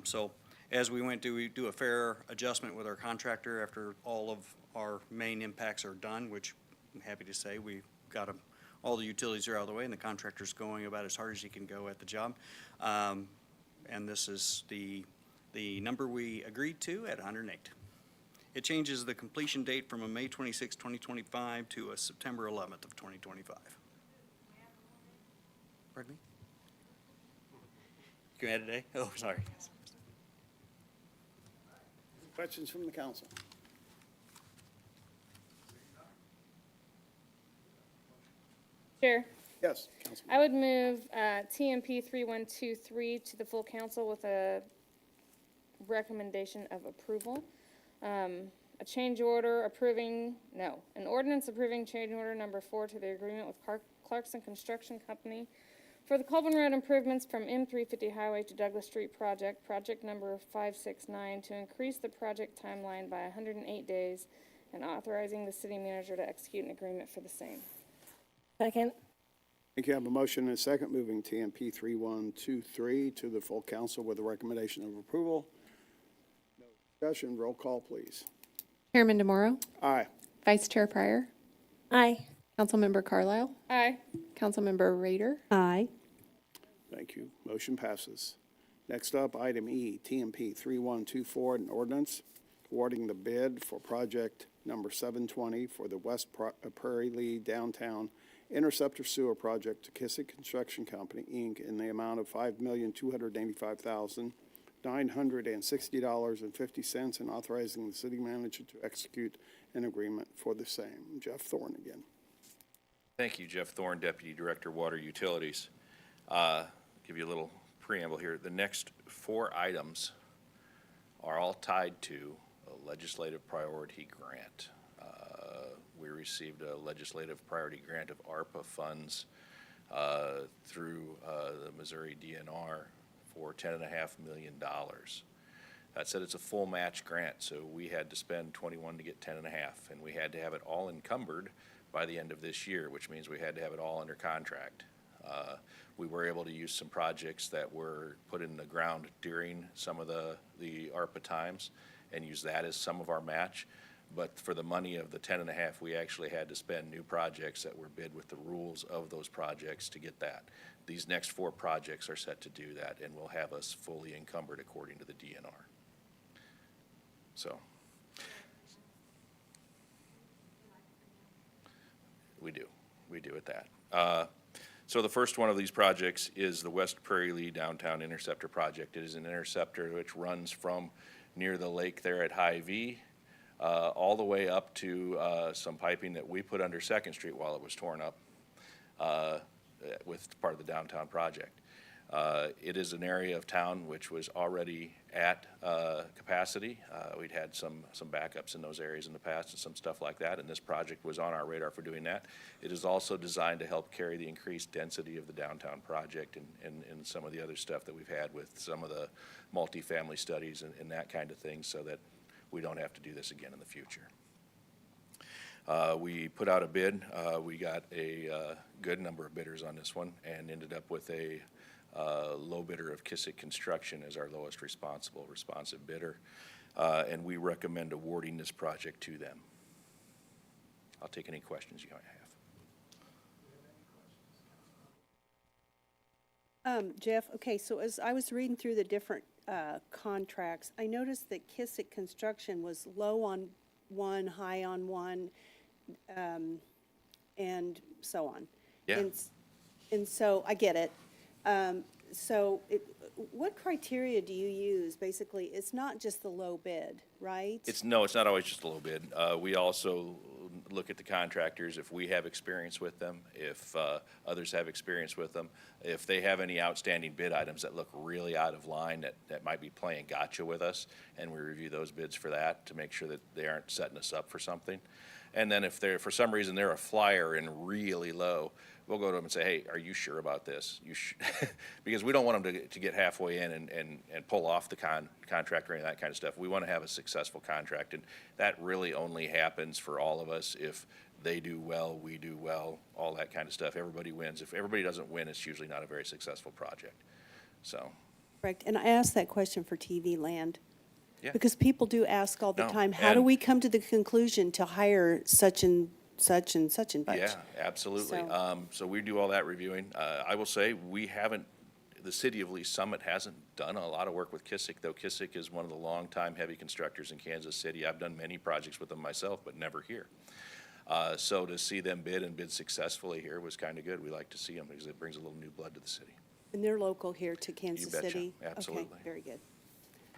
So as we went to do a fair adjustment with our contractor after all of our main impacts are done, which I'm happy to say we got them, all the utilities are out of the way and the contractor's going about as hard as he can go at the job. And this is the number we agreed to at 108. It changes the completion date from a May 26, 2025 to a September 11th of 2025. Pardon me? Can we add a day? Oh, sorry. Questions from the council? Chair, Yes, Councilman. I would move TMP-3123 to the full council with a recommendation of approval. An ordinance approving change order number 4 to the agreement with Clarkson Construction Company for the Colbern Road Improvements from M350 Highway to Douglas Street project number 569, to increase the project timeline by 108 days and authorizing the city manager to execute an agreement for the same. Second. I think you have a motion and a second moving TMP-3123 to the full council with a recommendation of approval. No discussion, roll call, please. Chairman DeMauro, Aye. Vice Chair Pryor, Aye. Councilmember Carlisle, Aye. Councilmember Rader, Aye. Thank you. Motion passes. Next up, item E, TMP-3124 An Ordinance, awarding the bid for project number 720 for the West Prairie Lee Downtown Interceptor Sewer Project to Kissick Construction Company, Inc., in the amount of $5,285,960.50, and authorizing the city manager to execute an agreement for the same. Jeff Thorne again. Thank you, Jeff Thorne, Deputy Director, Water Utilities. Give you a little preamble here. The next 4 items are all tied to a legislative priority grant. We received a legislative priority grant of ARPA funds through the Missouri DNR for $10.5 million. That said, it's a full match grant, so we had to spend 21 to get 10.5, and we had to have it all encumbered by the end of this year, which means we had to have it all under contract. We were able to use some projects that were put in the ground during some of the ARPA times and use that as some of our match. But for the money of the 10.5, we actually had to spend new projects that were bid with the rules of those projects to get that. These next 4 projects are set to do that and will have us fully encumbered according to the DNR. So we do at that. So the first one of these projects is the West Prairie Lee Downtown Interceptor Project. It is an interceptor which runs from near the lake there at High V all the way up to some piping that we put under 2nd Street while it was torn up with part of the downtown project. It is an area of town which was already at capacity. We'd had some backups in those areas in the past and some stuff like that, and this project was on our radar for doing that. It is also designed to help carry the increased density of the downtown project and some of the other stuff that we've had with some of the multifamily studies and that kind of thing, so that we don't have to do this again in the future. We put out a bid. We got a good number of bidders on this one and ended up with a low bidder of Kissick Construction as our lowest responsive bidder, and we recommend awarding this project to them. I'll take any questions you might have. Jeff, okay, so as I was reading through the different contracts, I noticed that Kissick Construction was low on one, high on one, and so on. Yeah. And so I get it. What criteria do you use? Basically, it's not just the low bid, right? No, it's not always just a low bid. We also look at the contractors, if we have experience with them, if others have experience with them, if they have any outstanding bid items that look really out of line that might be playing gotcha with us, and we review those bids for that to make sure that they aren't setting us up for something. And then if they're, for some reason, they're a flyer and really low, we'll go to them and say, hey, are you sure about this? Because we don't want them to get halfway in and pull off the contract or any of that kind of stuff. We want to have a successful contract, and that really only happens for all of us if they do well, we do well, all that kind of stuff. Everybody wins. If everybody doesn't win, it's usually not a very successful project. So. Correct. And I asked that question for TV land. Yeah. Because people do ask all the No, time, how do and- we come to the conclusion to hire such and such and such and such? Yeah, absolutely. So- So we do all that reviewing. I will say, the city of Lee Summit hasn't done a lot of work with Kissick, though Kissick is one of the longtime heavy constructors in Kansas City. I've done many projects with them myself, but never here. So to see them bid successfully here was kind of good. We like to see them because it brings a little new blood to the city. And they're local here to Kansas betcha. City? Absolutely. Okay, very good.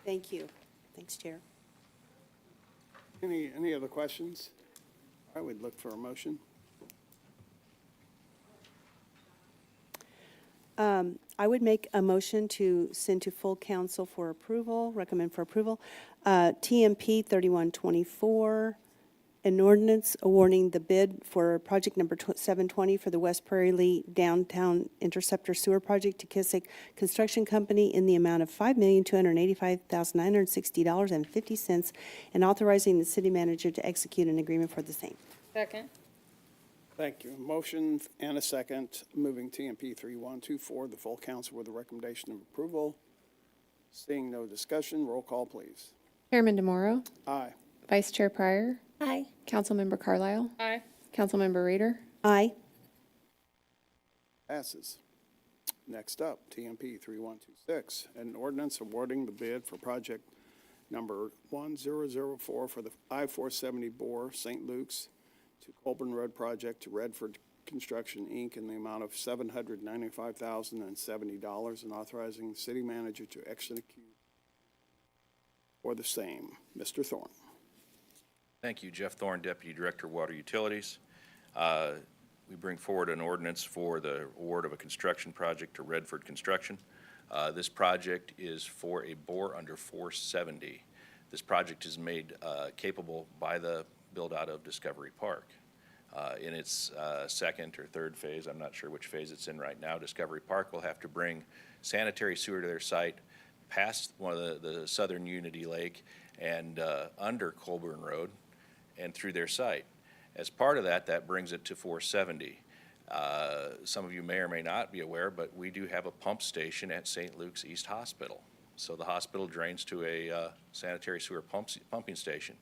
Thank you. Thanks, Chair. Any other questions? I would look for a motion. I would make a motion to send to full council for approval, recommend for approval, TMP-3124 An Ordinance awarding the bid for project number 720 for the West Prairie Lee Downtown Interceptor Sewer Project to Kissick Construction Company in the amount of $5,285,960.50, and authorizing the city manager to execute an agreement for the same. Second. Thank you. Motion and a second, moving TMP-3124, the full council with a recommendation of approval. Seeing no discussion, roll call, please. Chairman DeMoro, Aye. Vice Chair Pryor, Aye. Councilmember Carlisle, Aye. Councilmember Rader, Aye. Passes. Next up, TMP-3126, an ordinance awarding the bid for project number 1004 for the I-470 bore St. Luke's to Colbern Road Project to Redford Construction, Inc. in the amount of $795,070 and authorizing the city manager to execute for the same. Mr. Thorne. Thank you. Jeff Thorne, Deputy Director, Water Utilities. We bring forward an ordinance for the award of a construction project to Redford Construction. This project is for a bore under 470. This project is made capable by the build-out of Discovery Park. In its second or third phase, I'm not sure which phase it's in right now, Discovery Park will have to bring sanitary sewer to their site past one of the southern Unity Lake and under Colbern Road and through their site. As part of that, that brings it to 470. Some of you may or may not be aware, but we do have a pump station at St. Luke's East Hospital. So the hospital drains to a sanitary sewer pumping station.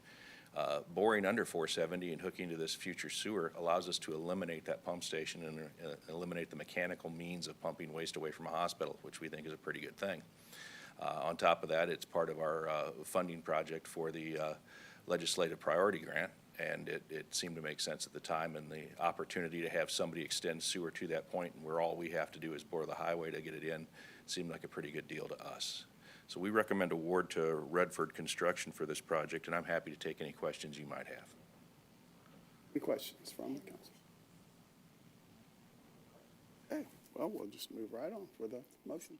Boring under 470 and hooking to this future sewer allows us to eliminate that pump station and eliminate the mechanical means of pumping waste away from a hospital, which we think is a pretty good thing. On top of that, it's part of our funding project for the legislative priority grant, and it seemed to make sense at the time, and the opportunity to have somebody extend sewer to that point and where all we have to do is bore the highway to get it in seemed like a pretty good deal to us. So we recommend award to Redford Construction for this project, and I'm happy to take any questions you might have. Any questions from the council? Okay, well, we'll just move right on for the motion.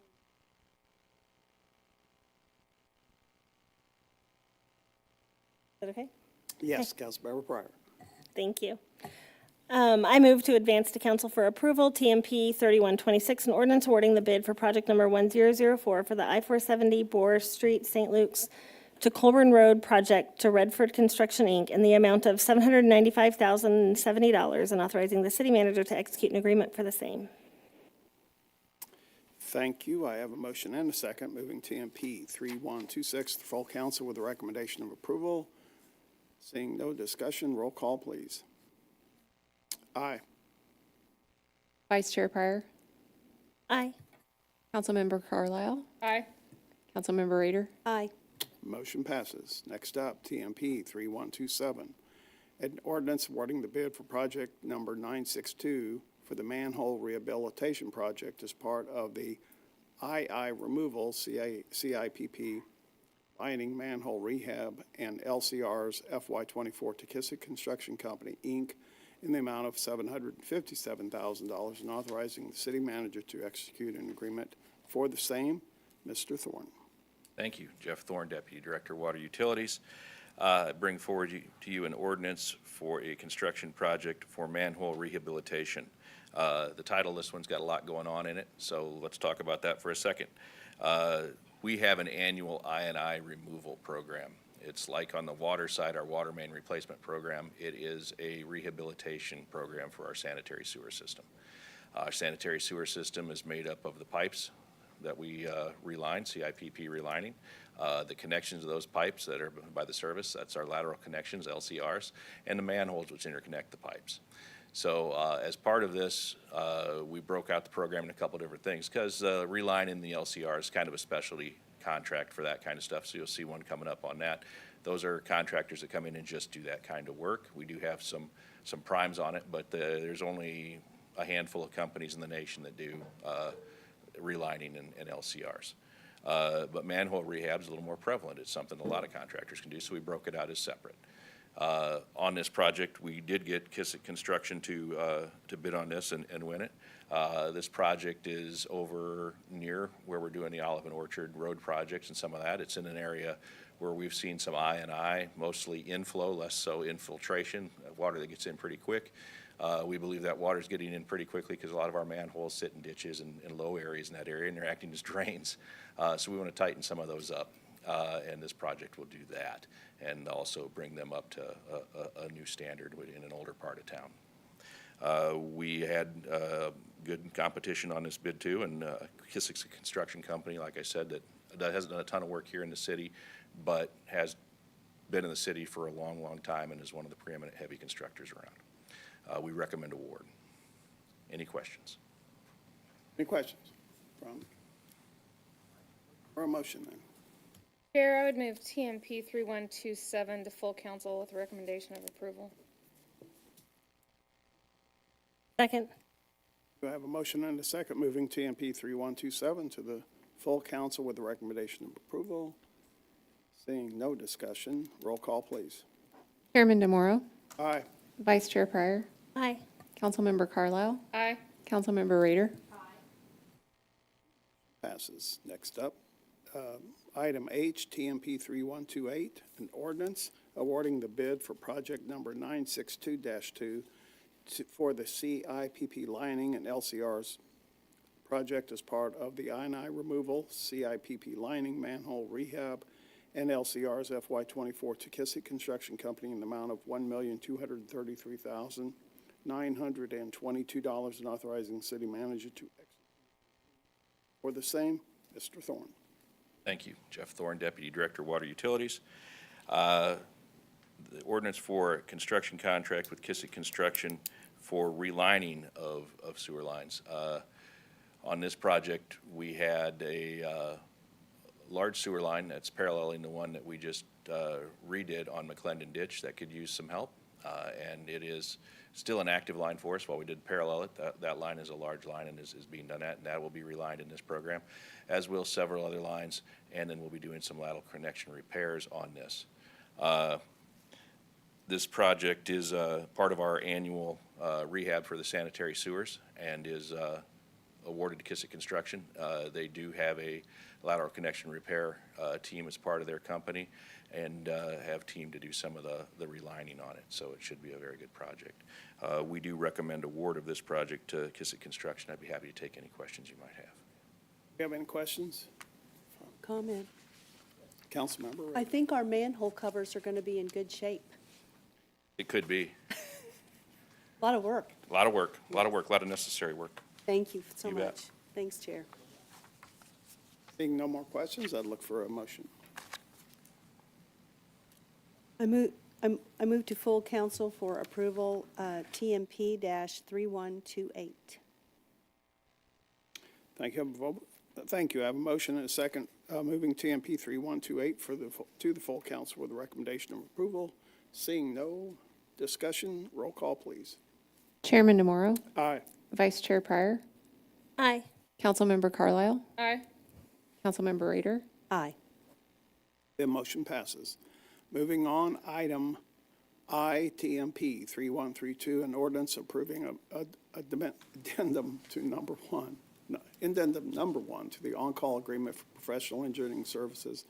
Is that okay? Yes, Councilmember Pryor. Thank you. I move to advance to council for approval TMP-3126, an ordinance awarding the bid for project number 1004 for the I-470 Boar Street, St. Luke's to Colbern Road Project to Redford Construction, Inc. in the amount of $795,070 and authorizing the city manager to execute an agreement for the same. Thank you. I have a motion and a second, moving TMP-3126 to full council with a recommendation of approval. Seeing no discussion, roll call, please. Aye. Vice Chair Pryor. Aye. Councilmember Carlisle. Aye. Councilmember Rader. Aye. Motion passes. Next up, TMP-3127, an ordinance awarding the bid for project number 962 for the manhole rehabilitation project as part of the II removal CIPP lining manhole rehab and LCR's FY24 to Kissick Construction Company, Inc. in the amount of $757,000 and authorizing the city manager to execute an agreement for the same. Mr. Thorne. Thank you. Jeff Thorne, Deputy Director, Water Utilities. I bring forward to you an ordinance for a construction project for manhole rehabilitation. The title of this one's got a lot going on in it, so let's talk about that for a second. We have an annual I&I removal program. It's like on the water side, our water main replacement program. It is a rehabilitation program for our sanitary sewer system. Our sanitary sewer system is made up of the pipes that we reline, CIPP relining, the connections of those pipes that are by the service, that's our lateral connections, LCRs, and the manholes which interconnect the pipes. So as part of this, we broke out the program in a couple different things because relining the LCR is kind of a specialty contract for that kind of stuff, so you'll see one coming up on that. Those are contractors that come in and just do that kind of work. We do have some primes on it, but there's only a handful of companies in the nation that do relining and LCRs. But manhole rehab is a little more prevalent. It's something a lot of contractors can do, so we broke it out as separate. On this project, we did get Kissick Construction to bid on this and win it. This project is over near where we're doing the Olive and Orchard Road projects and some of that. It's in an area where we've seen some I&I, mostly inflow, less so infiltration, water that gets in pretty quick. We believe that water's getting in pretty quickly because a lot of our manholes sit in ditches and low areas in that area, and they're acting as drains. So we want to tighten some of those up, and this project will do that, and also bring them up to a new standard in an older part of town. We had good competition on this bid too, and Kissick Construction Company, like I said, that hasn't done a ton of work here in the city, but has been in the city for a long, long time and is one of the preeminent heavy constructors around. We recommend award. Any questions? Any questions? For a motion then. Chair, I would move TMP-3127 to full council with recommendation of approval. Second. Do I have a motion and a second moving TMP-3127 to the full council with the recommendation of approval? Seeing no discussion, roll call, please. Chairman DeMoro, Aye. Vice Chair Pryor, Aye. Councilmember Carlisle, Aye. Councilmember Rader, Passes. Next up, item H, TMP-3128, an ordinance awarding the bid for project number 962-2 for the CIPP lining and LCR's project as part of the I&I removal, CIPP lining, manhole rehab, and LCR's FY24 to Kissick Construction Company in the amount of $1,233,922 and authorizing the city manager to execute. For the same, Mr. Thorne. Thank you. Jeff Thorne, Deputy Director, Water Utilities. The ordinance for construction contract with Kissick Construction for relining of sewer lines. On this project, we had a large sewer line that's paralleling the one that we just redid on McClendon Ditch that could use some help. And it is still an active line for us while we did parallel it. That line is a large line and is being done at, and that will be relined in this program, as will several other lines, and then we'll be doing some lateral connection repairs on this. This project is part of our annual rehab for the sanitary sewers and is awarded to Kissick Construction. They do have a lateral connection repair team as part of their company and have teamed to do some of the relining on it, so it should be a very good project. We do recommend award of this project to Kissick Construction. I'd be happy to take any questions you might have. Do you have any questions? Comment. Councilmember Ray. I think our manhole covers are going to be in good shape. It could be. A lot of work. A lot of work, a lot of necessary work. Thank you so You bet. much. Thanks, Chair. Seeing no more questions, I'd look for a motion. I move to full council for approval, TMP-3128. Thank you. Thank you. I have a motion and a second moving TMP-3128 to the full council with a recommendation of approval. Seeing no discussion, roll call, please. Chairman DeMoro, Aye. Vice Chair Pryor, Aye. Councilmember Carlisle, Aye. Councilmember Rader, Aye. The motion passes. Moving on, item I, TMP-3132, an ordinance approving addendum number one to the on-call agreement for professional engineering services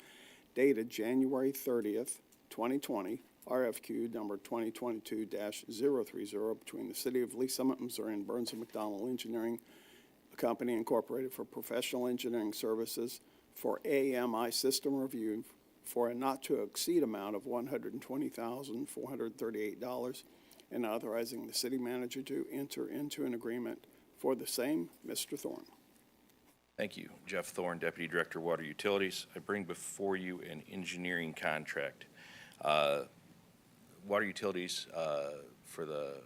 dated January 30th, 2020, RFQ number 2022-030 between the City of Lee Summit, Missouri and Burns & McDonnell Engineering Company Incorporated for professional engineering services for AMI system review for a not-to-exceed amount of $120,438 and authorizing the city manager to enter into an agreement for the same. Mr. Thorne. Thank you. Jeff Thorne, Deputy Director, Water Utilities. I bring before you an engineering contract. Water Utilities, for the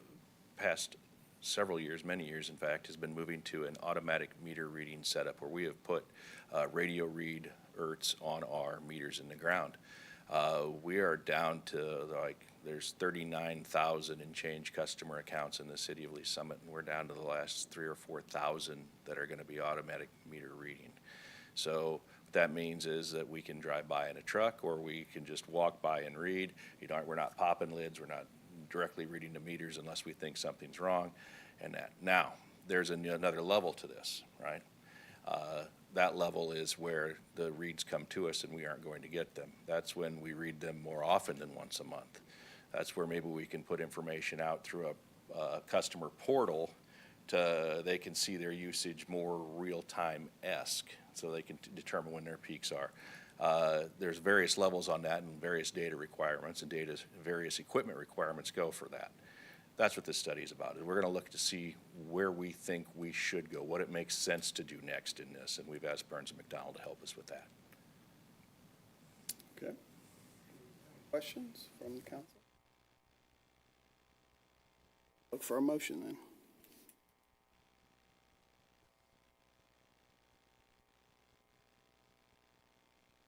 past several years, many years in fact, has been moving to an automatic meter reading setup where we have put radio read ERTs on our meters in the ground. We are down to there's 39,000 and change customer accounts in the city of Lee Summit, and we're down to the last 3,000 or 4,000 that are going to be automatic meter reading. So what that means is that we can drive by in a truck, or we can just walk by and read. We're not popping lids. We're not directly reading the meters unless we think something's wrong. And that now there's another level to this, right? That level is where the reads come to us and we aren't going to get them. That's when we read them more often than once a month. That's where maybe we can put information out through a customer portal they can see their usage more real-time-esque, so they can determine when their peaks are. There's various levels on that and various data requirements, and various equipment requirements go for that. That's what this study is about. We're going to look to see where we think we should go, what it makes sense to do next in this, and we've asked Burns & McDonnell to help us with that. Okay. Questions from the council? Look for a motion then.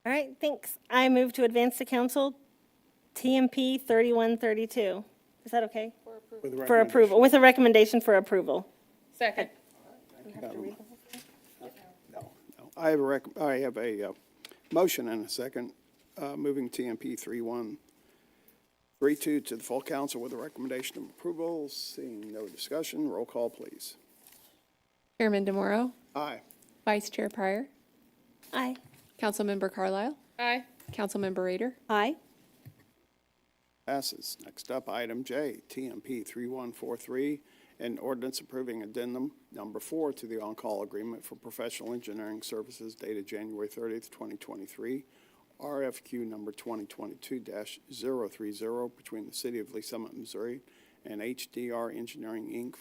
All right, thanks. I move to advance to council TMP 3132. Is that okay? With For approval, with a recommendation for approval. Second. No. I have a motion and a second, moving TMP 3132 to the full council with a recommendation of approval. Seeing no discussion, roll call, please. Chairman DeMoro, Aye. Vice Chair Pryor, Aye. Councilmember Carlisle, Aye. Councilmember Rader, Aye. Passes. Next up, item J, TMP 3143, an ordinance approving addendum number 4 to the on-call agreement for professional engineering services dated January 30th, 2023, RFQ number 2022-030 between the City of Lee Summit, Missouri and HDR Engineering, Inc.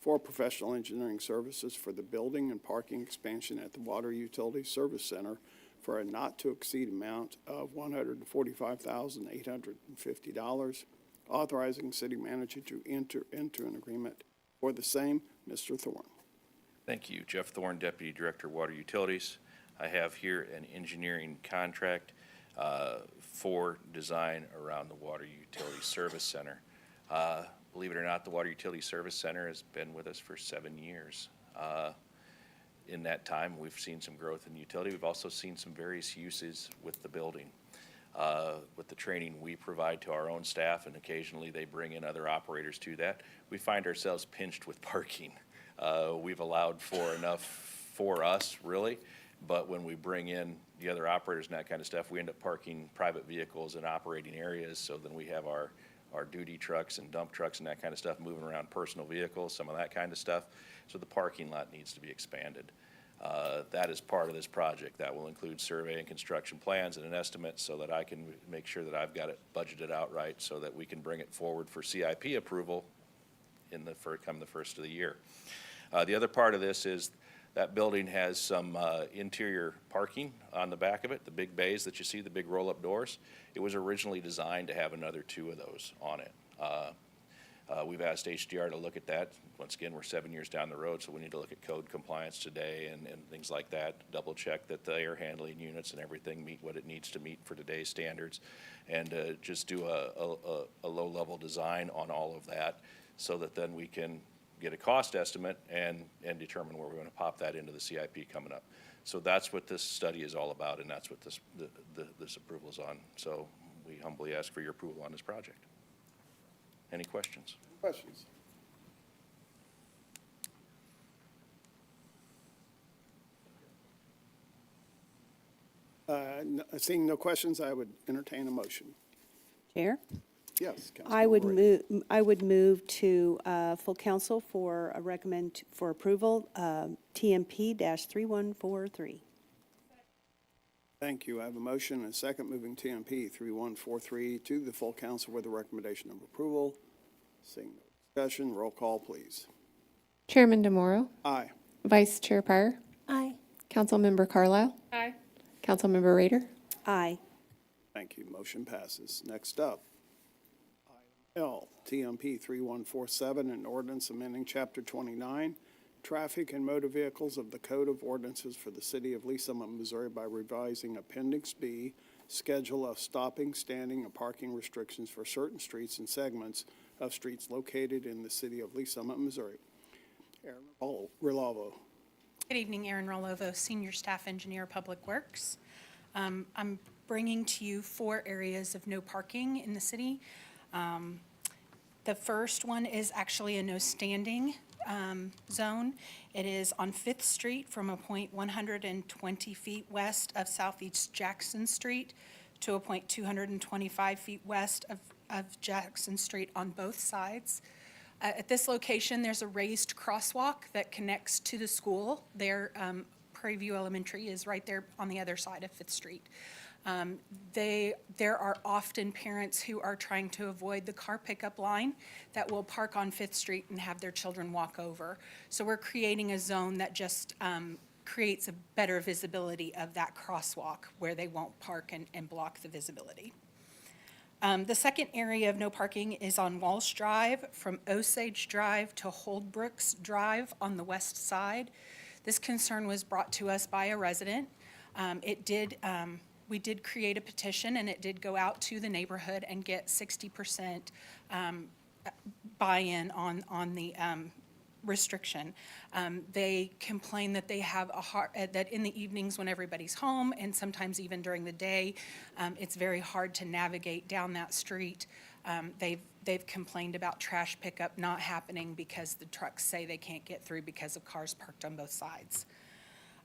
for professional engineering services for the building and parking expansion at the Water Utility Service Center for a not-to-exceed amount of $145,850, authorizing city manager to enter into an agreement for the same. Mr. Thorne. Thank you. Jeff Thorne, Deputy Director, Water Utilities. I have here an engineering contract for design around the Water Utility Service Center. Believe it or not, the Water Utility Service Center has been with us for 7 years. In that time, we've seen some growth in utility. We've also seen some various uses with the building. With the training we provide to our own staff, and occasionally they bring in other operators to that, we find ourselves pinched with parking. We've allowed for enough for us, really, but when we bring in the other operators and that kind of stuff, we end up parking private vehicles in operating areas, so then we have our duty trucks and dump trucks and that kind of stuff moving around personal vehicles, some of that kind of stuff. So the parking lot needs to be expanded. That is part of this project. That will include survey and construction plans and an estimate so that I can make sure that I've got it budgeted out right so that we can bring it forward for CIP approval in come the first of the year. The other part of this is that building has some interior parking on the back of it, the big bays that you see, the big roll-up doors. It was originally designed to have another 2 of those on it. We've asked HDR to look at that. Once again, we're 7 years down the road, so we need to look at code compliance today and things like that, double check that the air handling units and everything meet what it needs to meet for today's standards, and just do a low-level design on all of that so that then we can get a cost estimate and determine where we're going to pop that into the CIP coming up. So that's what this study is all about, and that's what this approval is on. So we humbly ask for your approval on this project. Any questions? Questions? Seeing no questions, I would entertain a motion. Chair? Yes, I would Councilmember move to full council for a recommend for approval, TMP-3143. Thank you. I have a motion and a second moving TMP-3143 to the full council with a recommendation of approval. Seeing no discussion, roll call, please. Chairman DeMoro, Aye. Vice Chair Pryor, Aye. Councilmember Carlisle, Aye. Councilmember Rader, Aye. Thank you. Motion passes. Next up, item L, TMP-3147 An Ordinance amending Chapter 29, Traffic and Motor Vehicles of the Code of Ordinances for the City of Lee Summit, Missouri by revising Appendix B, Schedule of Stopping, Standing, and Parking Restrictions for certain streets and segments of streets located in the City of Lee Summit, Missouri. Aaron Relavo. Good evening, Erin Rolovo, Senior Staff Engineer, Public Works. I'm bringing to you 4 areas of no parking in the city. The first one is actually a no standing zone. It is on 5th Street from a point 120 feet west of Southeast Jackson Street to a point 225 feet west of Jackson Street on both sides. At this location, there's a raised crosswalk that connects to the school. Prairie View Elementary is right there on the other side of 5th Street. There are often parents who are trying to avoid the car pickup line that will park on 5th Street and have their children walk over. So we're creating a zone that just creates a better visibility of that crosswalk where they won't park and block the visibility. The second area of no parking is on Walsh Drive from Osage Drive to Holdbrooks Drive on the west side. This concern was brought to us by a resident. we did create a petition, and it did go out to the neighborhood and get 60% buy-in on the restriction. They complain that they have that in the evenings when everybody's home, and sometimes even during the day, it's very hard to navigate down that street. They've complained about trash pickup not happening because the trucks say they can't get through because of cars parked on both sides.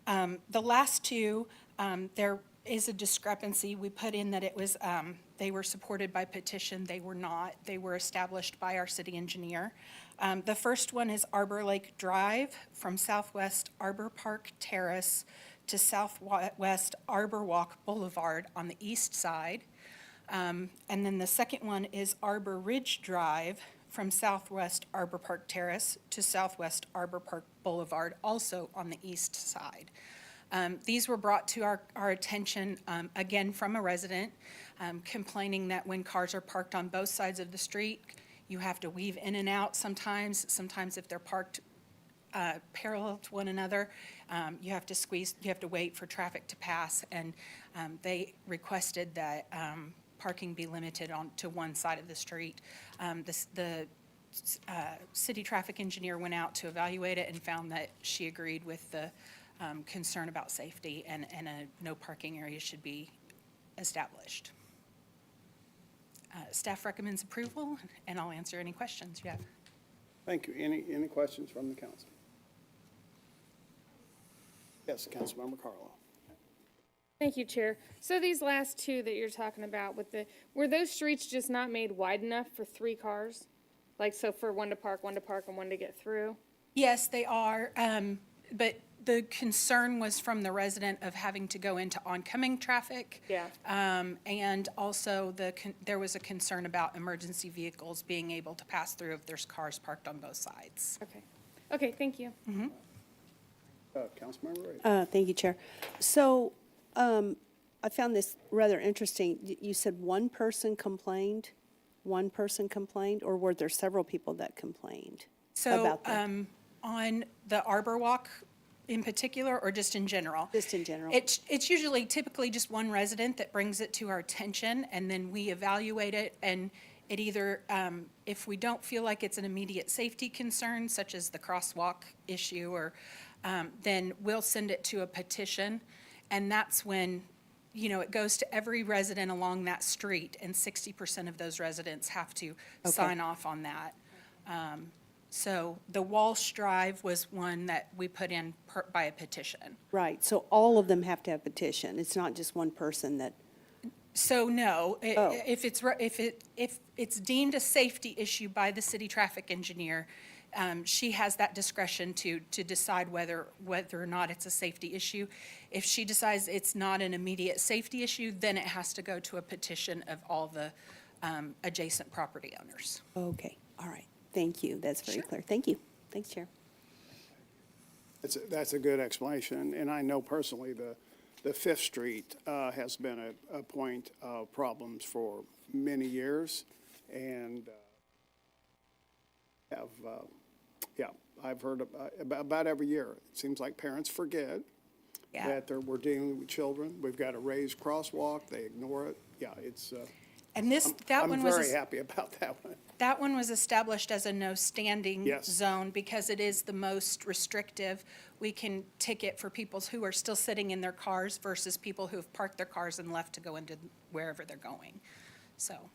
The last two, there is a discrepancy. We put in that it was, they were supported by petition. They were not. They were established by our city engineer. The first one is Arbor Lake Drive from Southwest Arbor Park Terrace to Southwest Arbor Walk Boulevard on the east side. And then the second one is Arbor Ridge Drive from Southwest Arbor Park Terrace to Southwest Arbor Park Boulevard, also on the east side. These were brought to our attention, again, from a resident, complaining that when cars are parked on both sides of the street, you have to weave in and out sometimes. Sometimes if they're parked parallel to one another, you have to wait for traffic to pass, and they requested that parking be limited to one side of the street. The city traffic engineer went out to evaluate it and found that she agreed with the concern about safety, and a no parking area should be established. Staff recommends approval, and I'll answer any questions you have. Thank you. Any questions from the council? Yes, Councilmember Carlo. Thank you, Chair. So these last two that you're talking about, were those streets just not made wide enough for 3 cars? Like, so for one to park, and one to get through? Yes, they are, but the concern was from the resident of having to go into oncoming traffic. Yeah. And also there was a concern about emergency vehicles being able to pass through if there's cars parked on both sides. Okay. Okay, thank you. Councilmember Ray. Thank you, Chair. So I found this rather interesting. You said one person complained, or were there several people that complained about that? So on the Arbor Walk in particular, or just in general? Just in general. It's usually typically just one resident that brings it to our attention, and then we evaluate it, and it either, if we don't feel like it's an immediate safety concern, such as the crosswalk issue, or then we'll send it to a petition, and that's when, it goes to every resident along that street, and 60% of those residents have to sign off on that. So the Walsh Drive was one that we put in by a petition. Right, so all of them have to have petition. It's not just one person that, So no, if it's deemed a safety issue by the city traffic engineer, she has that discretion to decide whether or not it's a safety issue. If she decides it's not an immediate safety issue, then it has to go to a petition of all the adjacent property owners. okay, all right. Thank you, that's very clear. Thank you. Thanks, Chair. That's a good explanation, and I know personally the Fifth Street has been a point of problems for many years, and I've heard about every year. It seems like parents forget that we're dealing with children. We've got a raised crosswalk, they ignore it. Yeah, it's. And I'm very happy about that one. That one was established as a no standing Yes. zone because it is the most restrictive. We can ticket for people who are still sitting in their cars versus people who have parked their cars and left to go into wherever they're going. So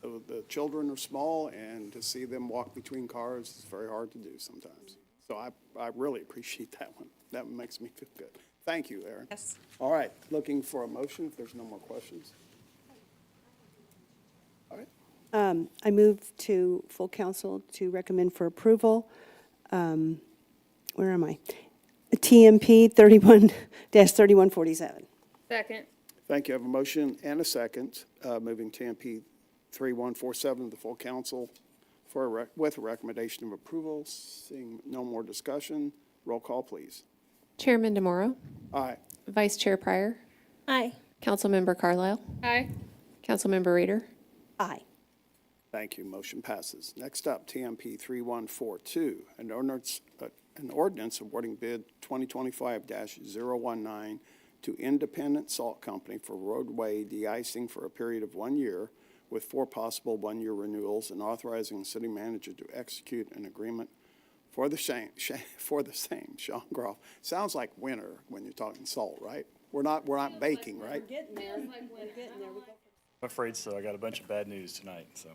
The children are small, and to see them walk between cars is very hard to do sometimes. So I really appreciate that one. That one makes me feel good. Thank you, Aaron. yes. All right, looking for a motion if there's no more questions. All right. I move to full council to recommend for approval. Where am I? TMP-3147. Second. Thank you. I have a motion and a second, moving TMP-3147 to the full council with a recommendation of approval. Seeing no more discussion, roll call, please. Chairman DeMauro, Aye. Vice Chair Pryor, Aye. Councilmember Carlisle, Aye. Councilmember Rader, Aye. Thank you. Motion passes. Next up, TMP-3142, an ordinance awarding bid 2025-019 to Independent Salt Company for roadway de-icing for a period of 1 year with 4 possible 1-year renewals, and authorizing the city manager to execute an agreement for the same. Sean Groff. Sounds like winter when you're talking salt, right? We're not baking, right? Getting there. We're getting there. I'm afraid so. I got a bunch of bad news tonight. So,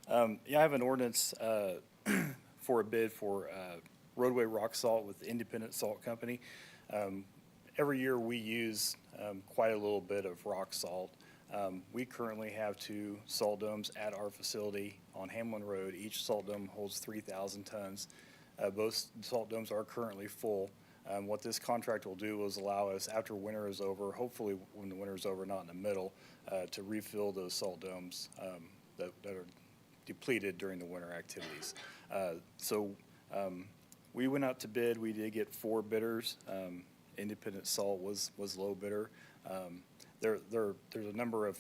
I have an ordinance for a bid for roadway rock salt with the Independent Salt Company. Every year we use quite a little bit of rock salt. We currently have 2 salt domes at our facility on Hamlin Road. Each salt dome holds 3,000 tons. Both salt domes are currently full. What this contract will do is allow us, after winter is over, hopefully when the winter is over, not in the middle, to refill those salt domes that are depleted during the winter activities. We went out to bid. We did get 4 bidders. Independent Salt was low bidder. There's a number of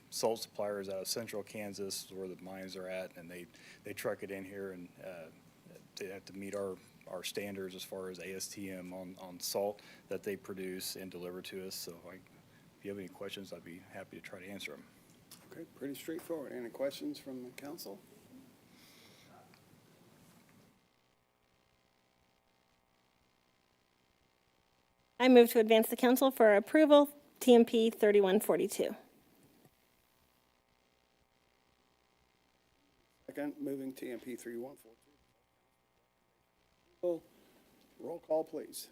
salt suppliers out of central Kansas where the mines are at, and they truck it in here, and they have to meet our standards as far as ASTM on salt that they produce and deliver to us. So if you have any questions, I'd be happy to try to answer them. Okay, pretty straightforward. Any questions from the council? I move to advance the council for approval, TMP 3142. Second, moving TMP 3142. Roll call, please.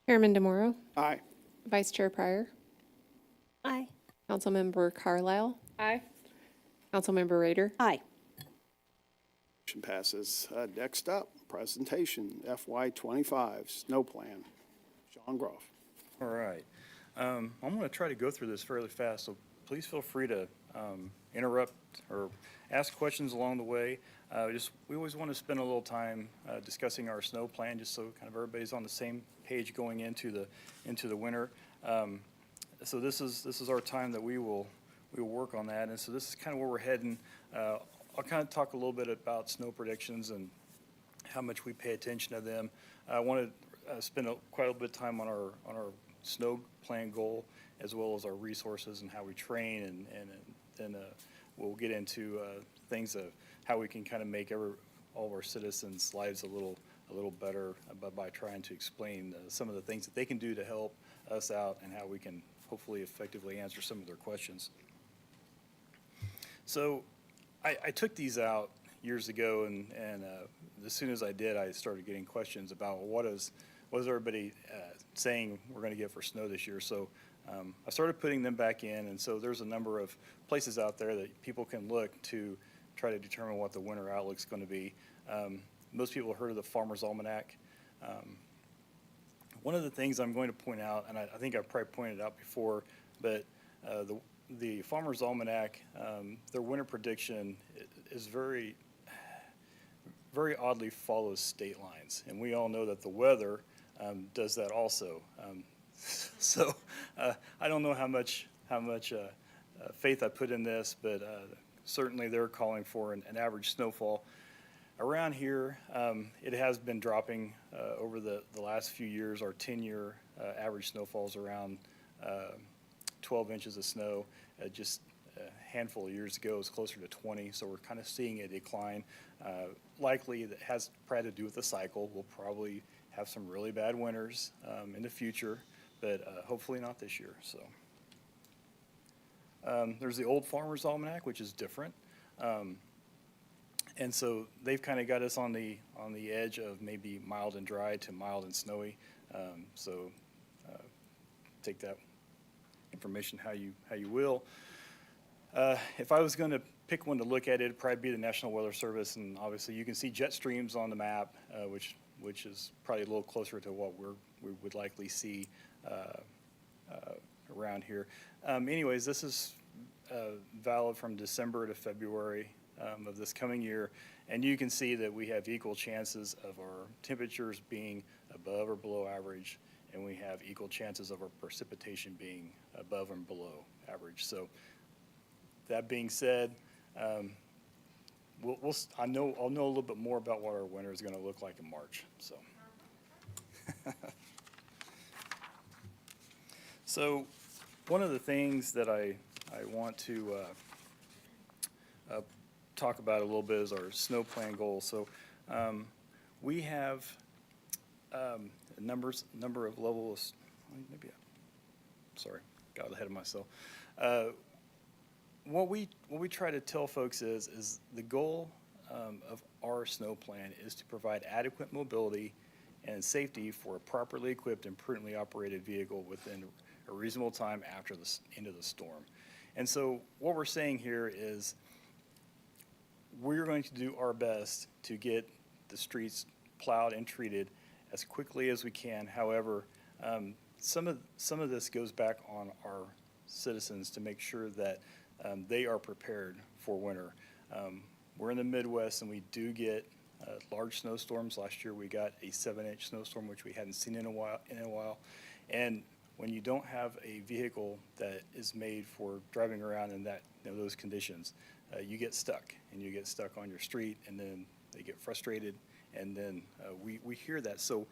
Chairman DeMoro, Aye. Vice Chair Pryor, Aye. Councilmember Carlisle, Aye. Councilmember Rader, Aye. Motion passes. Next up, presentation FY25 snow plan. Sean Groff. All right. I'm going to try to go through this fairly fast, so please feel free to interrupt or ask questions along the way. We always want to spend a little time discussing our snow plan, just so kind of everybody's on the same page going into the winter. So this is our time that we will work on that, and so this is kind of where we're heading. I'll kind of talk a little bit about snow predictions and how much we pay attention to them. I want to spend quite a bit of time on our snow plan goal, as well as our resources and how we train, and then we'll get into things of how we can kind of make all of our citizens' lives a little better by trying to explain some of the things that they can do to help us out, and how we can hopefully effectively answer some of their questions. So I took these out years ago, and as soon as I did, I started getting questions about what is everybody saying we're going to get for snow this year. So I started putting them back in, and so there's a number of places out there that people can look to try to determine what the winter outlook's going to be. Most people have heard of the Farmer's Almanac. One of the things I'm going to point out, and I think I've probably pointed it out before, but the Farmer's Almanac, their winter prediction is very, very oddly follows state lines, and we all know that the weather does that also. So I don't know how much faith I put in this, but certainly they're calling for an average snowfall. Around here, it has been dropping over the last few years. Our 10-year average snowfall is around 12 inches of snow. Just a handful of years ago, it was closer to 20, so we're kind of seeing a decline. Likely that has probably to do with the cycle. We'll probably have some really bad winters in the future, but hopefully not this year. So there's the old Farmer's Almanac, which is different. And so they've kind of got us on the edge of maybe mild and dry to mild and snowy. So take that information how you will. If I was going to pick one to look at, it'd probably be the National Weather Service, and obviously you can see jet streams on the map, which is probably a little closer to what we would likely see around here. Anyways, this is valid from December to February of this coming year, and you can see that we have equal chances of our temperatures being above or below average, and we have equal chances of our precipitation being above and below average. So that being said, I'll know a little bit more about what our winter is going to look like in March. So So one of the things that I want to talk about a little bit is our snow plan goals. So we have a number of levels. Sorry, got ahead of myself. What we try to tell folks is the goal of our snow plan is to provide adequate mobility and safety for a properly equipped and prudently operated vehicle within a reasonable time after the end of the storm. And so what we're saying here is we're going to do our best to get the streets plowed and treated as quickly as we can. However, some of this goes back on our citizens to make sure that they are prepared for winter. We're in the Midwest and we do get large snowstorms. Last year we got a 7-inch snowstorm, which we hadn't seen in a while. And when you don't have a vehicle that is made for driving around in those conditions, you get stuck, and you get stuck on your street, and then they get frustrated, and then we hear that. So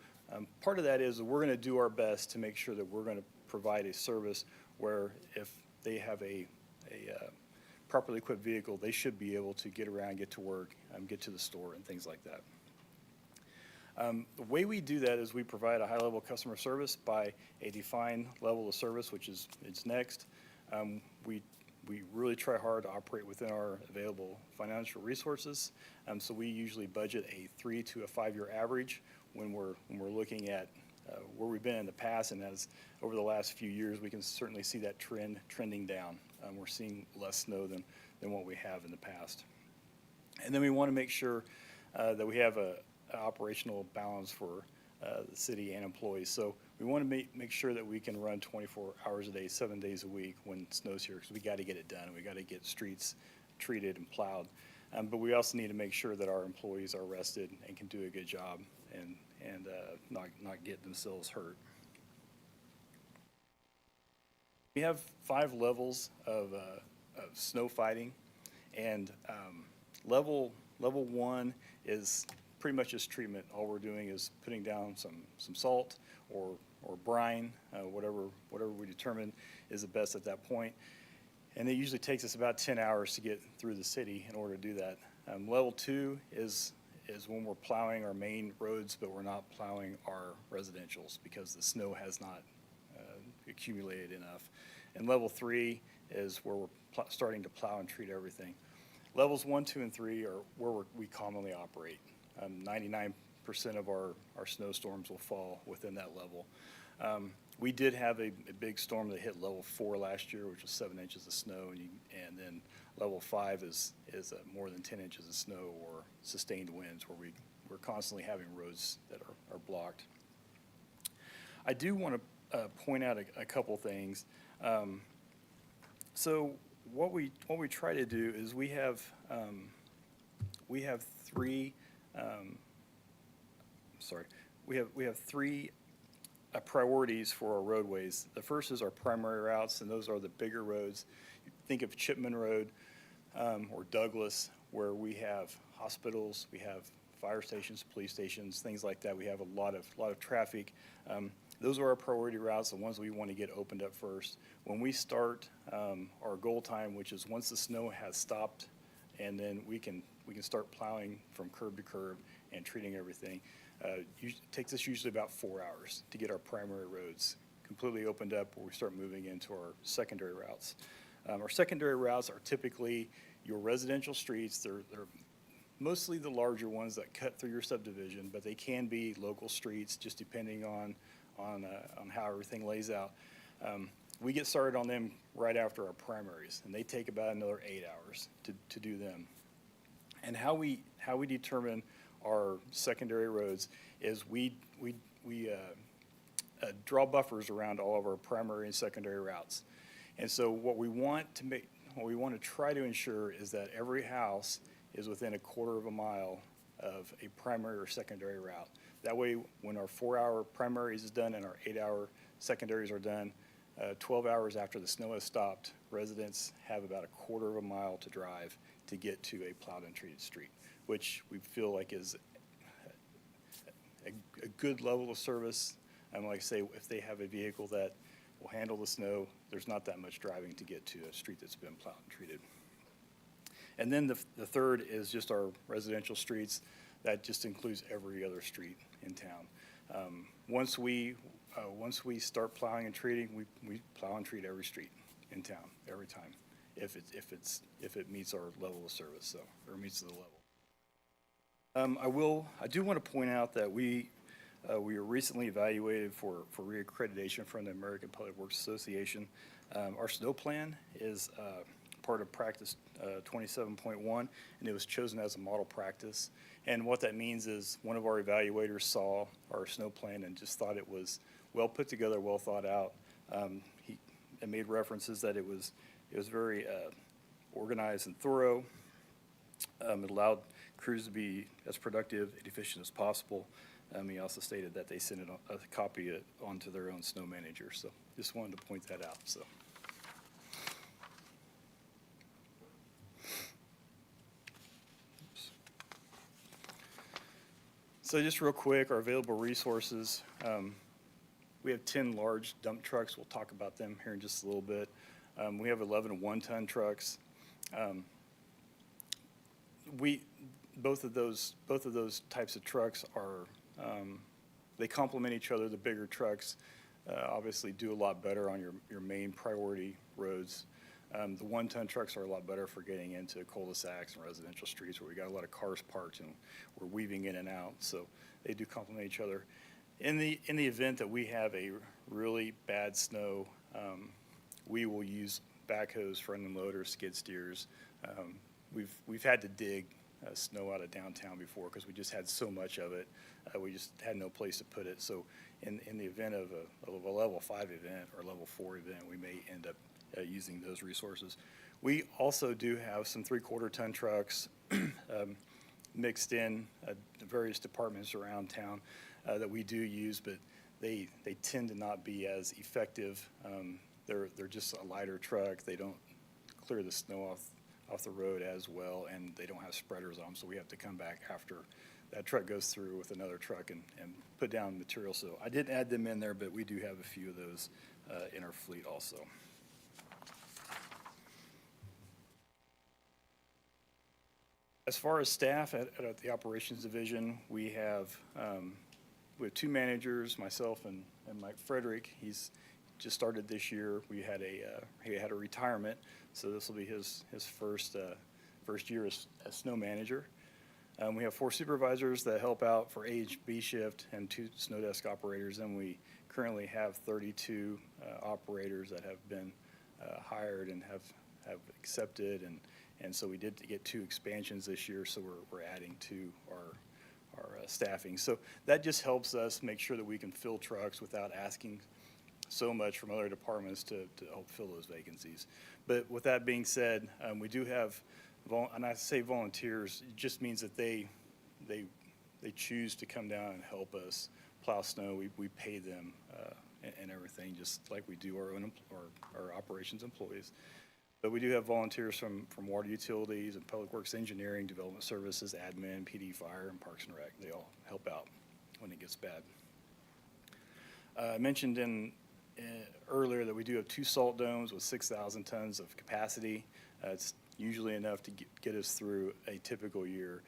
part of that is we're going to do our best to make sure that we're going to provide a service where if they have a properly equipped vehicle, they should be able to get around, get to work, get to the store, and things like that. The way we do that is we provide a high-level customer service by a defined level of service, which is next. We really try hard to operate within our available financial resources. So we usually budget a 3 to 5 year average when we're looking at where we've been in the past, and as over the last few years, we can certainly see that trending down. We're seeing less snow than what we have in the past. And then we want to make sure that we have an operational balance for the city and employees. So we want to make sure that we can run 24 hours a day, 7 days a week when snow's here, because we got to get it done. We got to get streets treated and plowed. But we also need to make sure that our employees are rested and can do a good job and not get themselves hurt. We have 5 levels of snow fighting, and level 1 is pretty much just treatment. All we're doing is putting down some salt or brine, whatever we determine is the best at that point. And it usually takes us about 10 hours to get through the city in order to do that. Level 2 is when we're plowing our main roads, but we're not plowing our residentials because the snow has not accumulated enough. And level 3 is where we're starting to plow and treat everything. Levels 1, 2, and 3 are where we commonly operate. 99% of our snowstorms will fall within that level. We did have a big storm that hit level 4 last year, which was 7 inches of snow, and then level 5 is more than 10 inches of snow or sustained winds, where we're constantly having roads that are blocked. I do want to point out a couple things. So what we try to do is we have 3 priorities for our roadways. The first is our primary routes, and those are the bigger roads. Think of Chipman Road or Douglas, where we have hospitals, we have fire stations, police stations, things like that. We have a lot of traffic. Those are our priority routes, the ones we want to get opened up first. When we start our goal time, which is once the snow has stopped, and then we can start plowing from curb to curb and treating everything. It takes us usually about 4 hours to get our primary roads completely opened up, where we start moving into our secondary routes. Our secondary routes are typically your residential streets. They're mostly the larger ones that cut through your subdivision, but they can be local streets, just depending on how everything lays out. We get started on them right after our primaries, and they take about another 8 hours to do them. And how we determine our secondary roads is we draw buffers around all of our primary and secondary routes. And so what we want to try to ensure is that every house is within a quarter of a mile of a primary or secondary route. That way, when our 4-hour primaries is done and our 8-hour secondaries are done, 12 hours after the snow has stopped, residents have about a quarter of a mile to drive to get to a plowed and treated street, which we feel like is a good level of service. And like I say, if they have a vehicle that will handle the snow. There's not that much driving to get to a street that's been plowed and treated. And then the third is just our residential streets. That just includes every other street in town. Once we start plowing and treating, we plow and treat every street in town every time, if it meets our level of service, so, or meets the level. I do want to point out that we were recently evaluated for reaccreditation from the American Public Works Association. Our snow plan is part of practice 27.1, and it was chosen as a model practice. And what that means is one of our evaluators saw our snow plan and just thought it was well put together, well thought out. He made references that it was very organized and thorough. It allowed crews to be as productive and efficient as possible. He also stated that they sent a copy onto their own snow manager. So just wanted to point that out. So just real quick, our available resources. We have 10 large dump trucks. We'll talk about them here in just a little bit. We have 11 one-ton trucks. Both of those types of trucks are, they complement each other. The bigger trucks obviously do a lot better on your main priority roads. The one-ton trucks are a lot better for getting into cul-de-sacs and residential streets where we got a lot of cars parked and we're weaving in and out. So they do complement each other. In the event that we have a really bad snow, we will use backhoes, front-end loaders, skid steers. We've had to dig snow out of downtown before because we just had so much of it. We just had no place to put it. So in the event of a level 5 event or level 4 event, we may end up using those resources. We also do have some 3/4 ton trucks mixed in various departments around town that we do use, but they tend to not be as effective. They're just a lighter truck. They don't clear the snow off the road as well, and they don't have spreaders on them, so we have to come back after that truck goes through with another truck and put down material. So I didn't add them in there, but we do have a few of those in our fleet also. As far as staff at the operations division, we have 2 managers, myself and Mike Frederick. He's just started this year. He had a retirement, so this will be his first year as snow manager. We have 4 supervisors that help out for A, B shift and 2 snow desk operators, and we currently have 32 operators that have been hired and have accepted, and so we did get 2 expansions this year, so we're adding to our staffing. So that just helps us make sure that we can fill trucks without asking so much from other departments to help fill those vacancies. But with that being said, we do have, and I say volunteers, it just means that they choose to come down and help us plow snow. We pay them and everything, just like we do our operations employees. But we do have volunteers from water utilities and public works engineering, development services, admin, PD, fire, and parks and rec. They all help out when it gets bad. I mentioned earlier that we do have 2 salt domes with 6,000 tons of capacity. It's usually enough to get us through a typical year.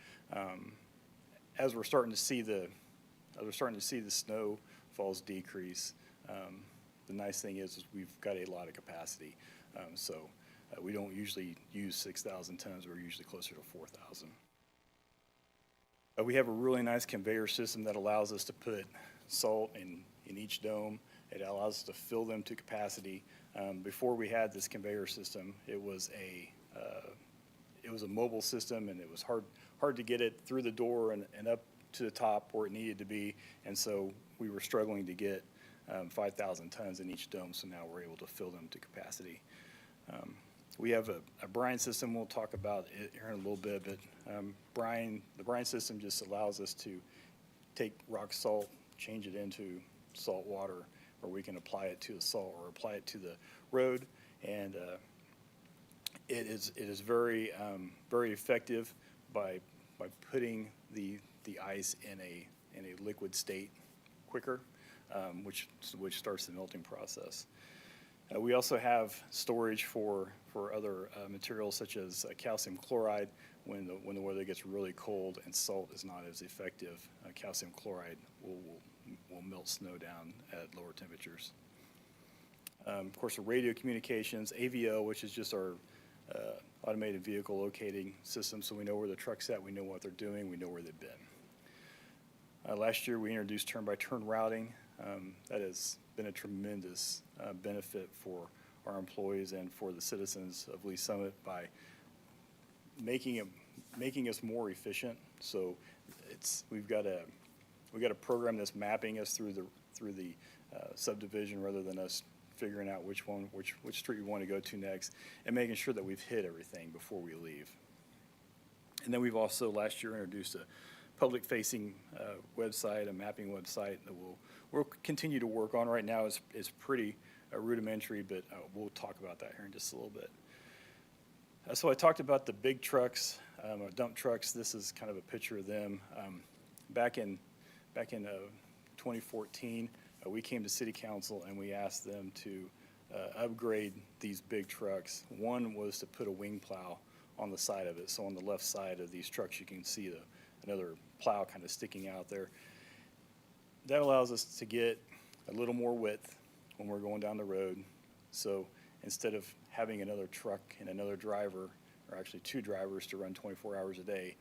As we're starting to see the snow falls decrease, the nice thing is we've got a lot of capacity. So we don't usually use 6,000 tons. We're usually closer to 4,000. We have a really nice conveyor system that allows us to put salt in each dome. It allows us to fill them to capacity. Before we had this conveyor system, it was a mobile system, and it was hard to get it through the door and up to the top where it needed to be. And so we were struggling to get 5,000 tons in each dome. So now we're able to fill them to capacity. We have a brine system. We'll talk about it here in a little bit, but the brine system just allows us to take rock salt, change it into salt water, or we can apply it to the salt or apply it to the road, and it is very effective by putting the ice in a liquid state quicker, which starts the melting process. We also have storage for other materials such as calcium chloride. When the weather gets really cold and salt is not as effective, calcium chloride will melt snow down at lower temperatures. Of course, the radio communications, AVO, which is just our automated vehicle locating system, so we know where the truck's at, we know what they're doing, we know where they've been. Last year, we introduced turn-by-turn routing. That has been a tremendous benefit for our employees and for the citizens of Lee Summit by making us more efficient. So we've got a program that's mapping us through the subdivision rather than us figuring out which street we want to go to next, and making sure that we've hit everything before we leave. And then we've also last year introduced a public-facing website, a mapping website that we'll continue to work on. Right now is pretty rudimentary, but we'll talk about that here in just a little bit. So I talked about the big trucks, dump trucks. This is kind of a picture of them. Back in 2014, we came to City Council and we asked them to upgrade these big trucks. One was to put a wing plow on the side of it. So on the left side of these trucks, you can see another plow kind of sticking out there. That allows us to get a little more width when we're going down the road. So instead of having another truck and another driver, or actually two drivers to run 24 hours a day,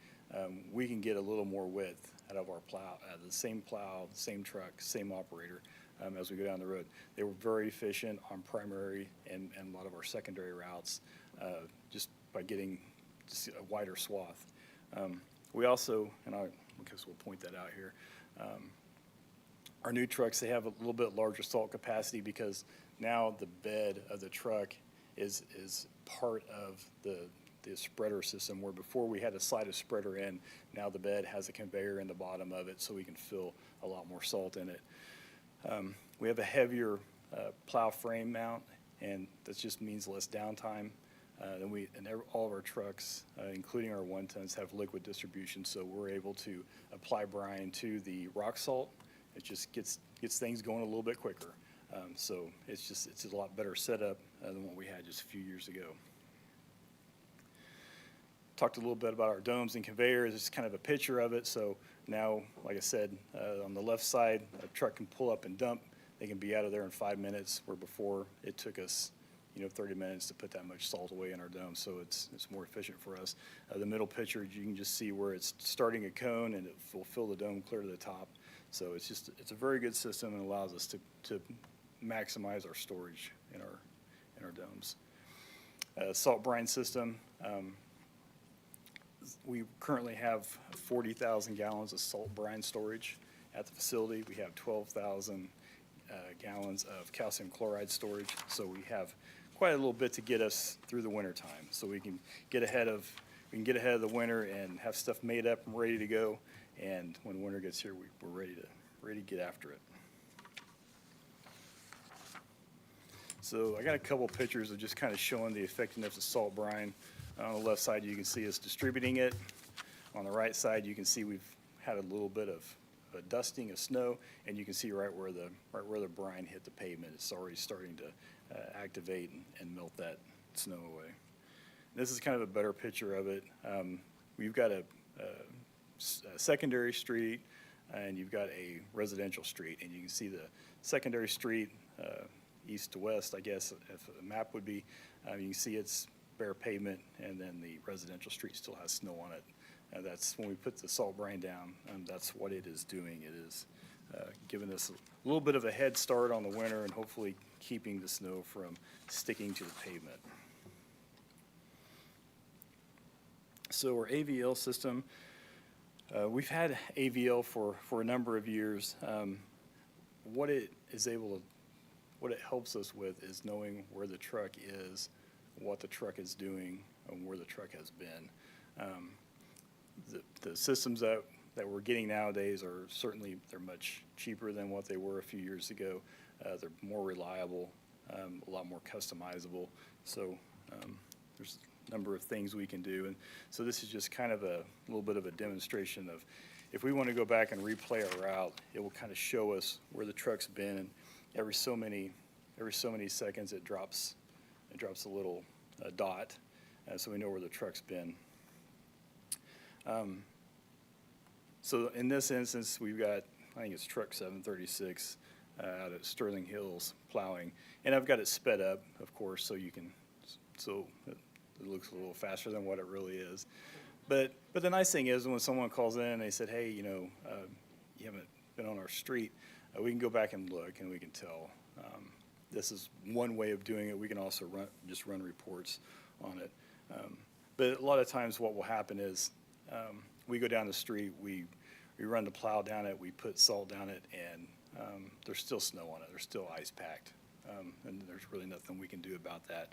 we can get a little more width out of our plow, the same truck, same operator as we go down the road. They were very efficient on primary and a lot of our secondary routes just by getting just a wider swath. We also, and I guess we'll point that out here, our new trucks, they have a little bit larger salt capacity because now the bed of the truck is part of the spreader system, where before we had to slide a spreader in. Now the bed has a conveyor in the bottom of it, so we can fill a lot more salt in it. We have a heavier plow frame mount, and that just means less downtime. All of our trucks, including our 1-tons, have liquid distribution, so we're able to apply brine to the rock salt. It just gets things going a little bit quicker. So it's a lot better setup than what we had just a few years ago. Talked a little bit about our domes and conveyors. It's kind of a picture of it. So now, like I said, on the left side, a truck can pull up and dump. They can be out of there in 5 minutes, where before it took us 30 minutes to put that much salt away in our dome. So it's more efficient for us. The middle picture, you can just see where it's starting a cone and it will fill the dome clear to the top. So it's a very good system and allows us to maximize our storage in our domes. Salt brine system. We currently have 40,000 gallons of salt brine storage at the facility. We have 12,000 gallons of calcium chloride storage. So we have quite a little bit to get us through the winter time. So we can get ahead of the winter and have stuff made up and ready to go. And when winter gets here, we're ready to get after it. So I got a couple pictures of just kind of showing the effectiveness of salt brine. On the left side, you can see us distributing it. On the right side, you can see we've had a little bit of a dusting of snow, and you can see right where the brine hit the pavement. It's already starting to activate and melt that snow away. This is kind of a better picture of it. We've got a secondary street, and you've got a residential street, and you can see the secondary street east to west, I guess, if a map would be. You can see it's bare pavement, and then the residential street still has snow on it. That's when we put the salt brine down, that's what it is doing. It is giving us a little bit of a head start on the winter and hopefully keeping the snow from sticking to the pavement. So our AVL system, we've had AVL for a number of years. What it helps us with is knowing where the truck is, what the truck is doing, and where the truck has been. The systems that we're getting nowadays are they're much cheaper than what they were a few years ago. They're more reliable, a lot more customizable. So there's a number of things we can do. And so this is just kind of a little bit of a demonstration of, if we want to go back and replay our route, it will kind of show us where the truck's been. And every so many every so many seconds it drops a little dot, so we know where the truck's been. So in this instance, we've got, I think it's truck 736 out at Sterling Hills plowing, and I've got it sped up, of course, so it looks a little faster than what it really is. But the nice thing is when someone calls in and they said, hey, you haven't been on our street, we can go back and look and we can tell. This is one way of doing it. We can also run reports on it. But a lot of times what will happen is we go down the street, we run the plow down it, we put salt down it, and there's still snow on it. There's still ice packed, and there's really nothing we can do about that.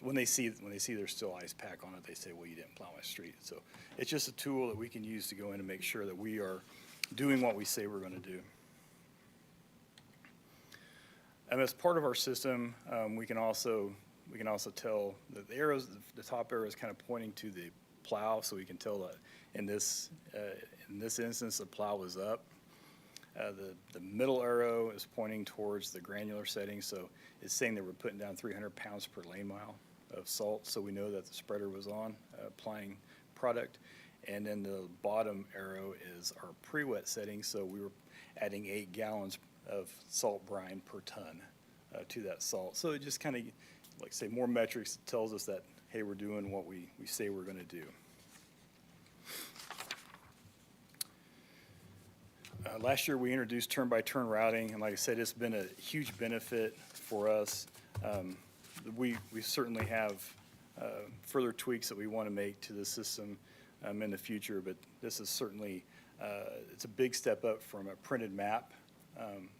When they see there's still ice pack on it, they say, well, you didn't plow my street. So it's just a tool that we can use to go in and make sure that we are doing what we say we're going to do. And as part of our system, we can also tell that the top arrow is kind of pointing to the plow, so we can tell that in this instance the plow was up. The middle arrow is pointing towards the granular setting, so it's saying that we're putting down 300 pounds per lane mile of salt, so we know that the spreader was on, applying product. And then the bottom arrow is our pre-wet setting, so we were adding 8 gallons of salt brine per ton to that salt. So it just kind of, like say, more metrics tells us that, hey, we're doing what we say we're going to do. Last year we introduced turn-by-turn routing, and like I said, it's been a huge benefit for us. We certainly have further tweaks that we want to make to the system in the future, but this is certainly, it's a big step up from a printed map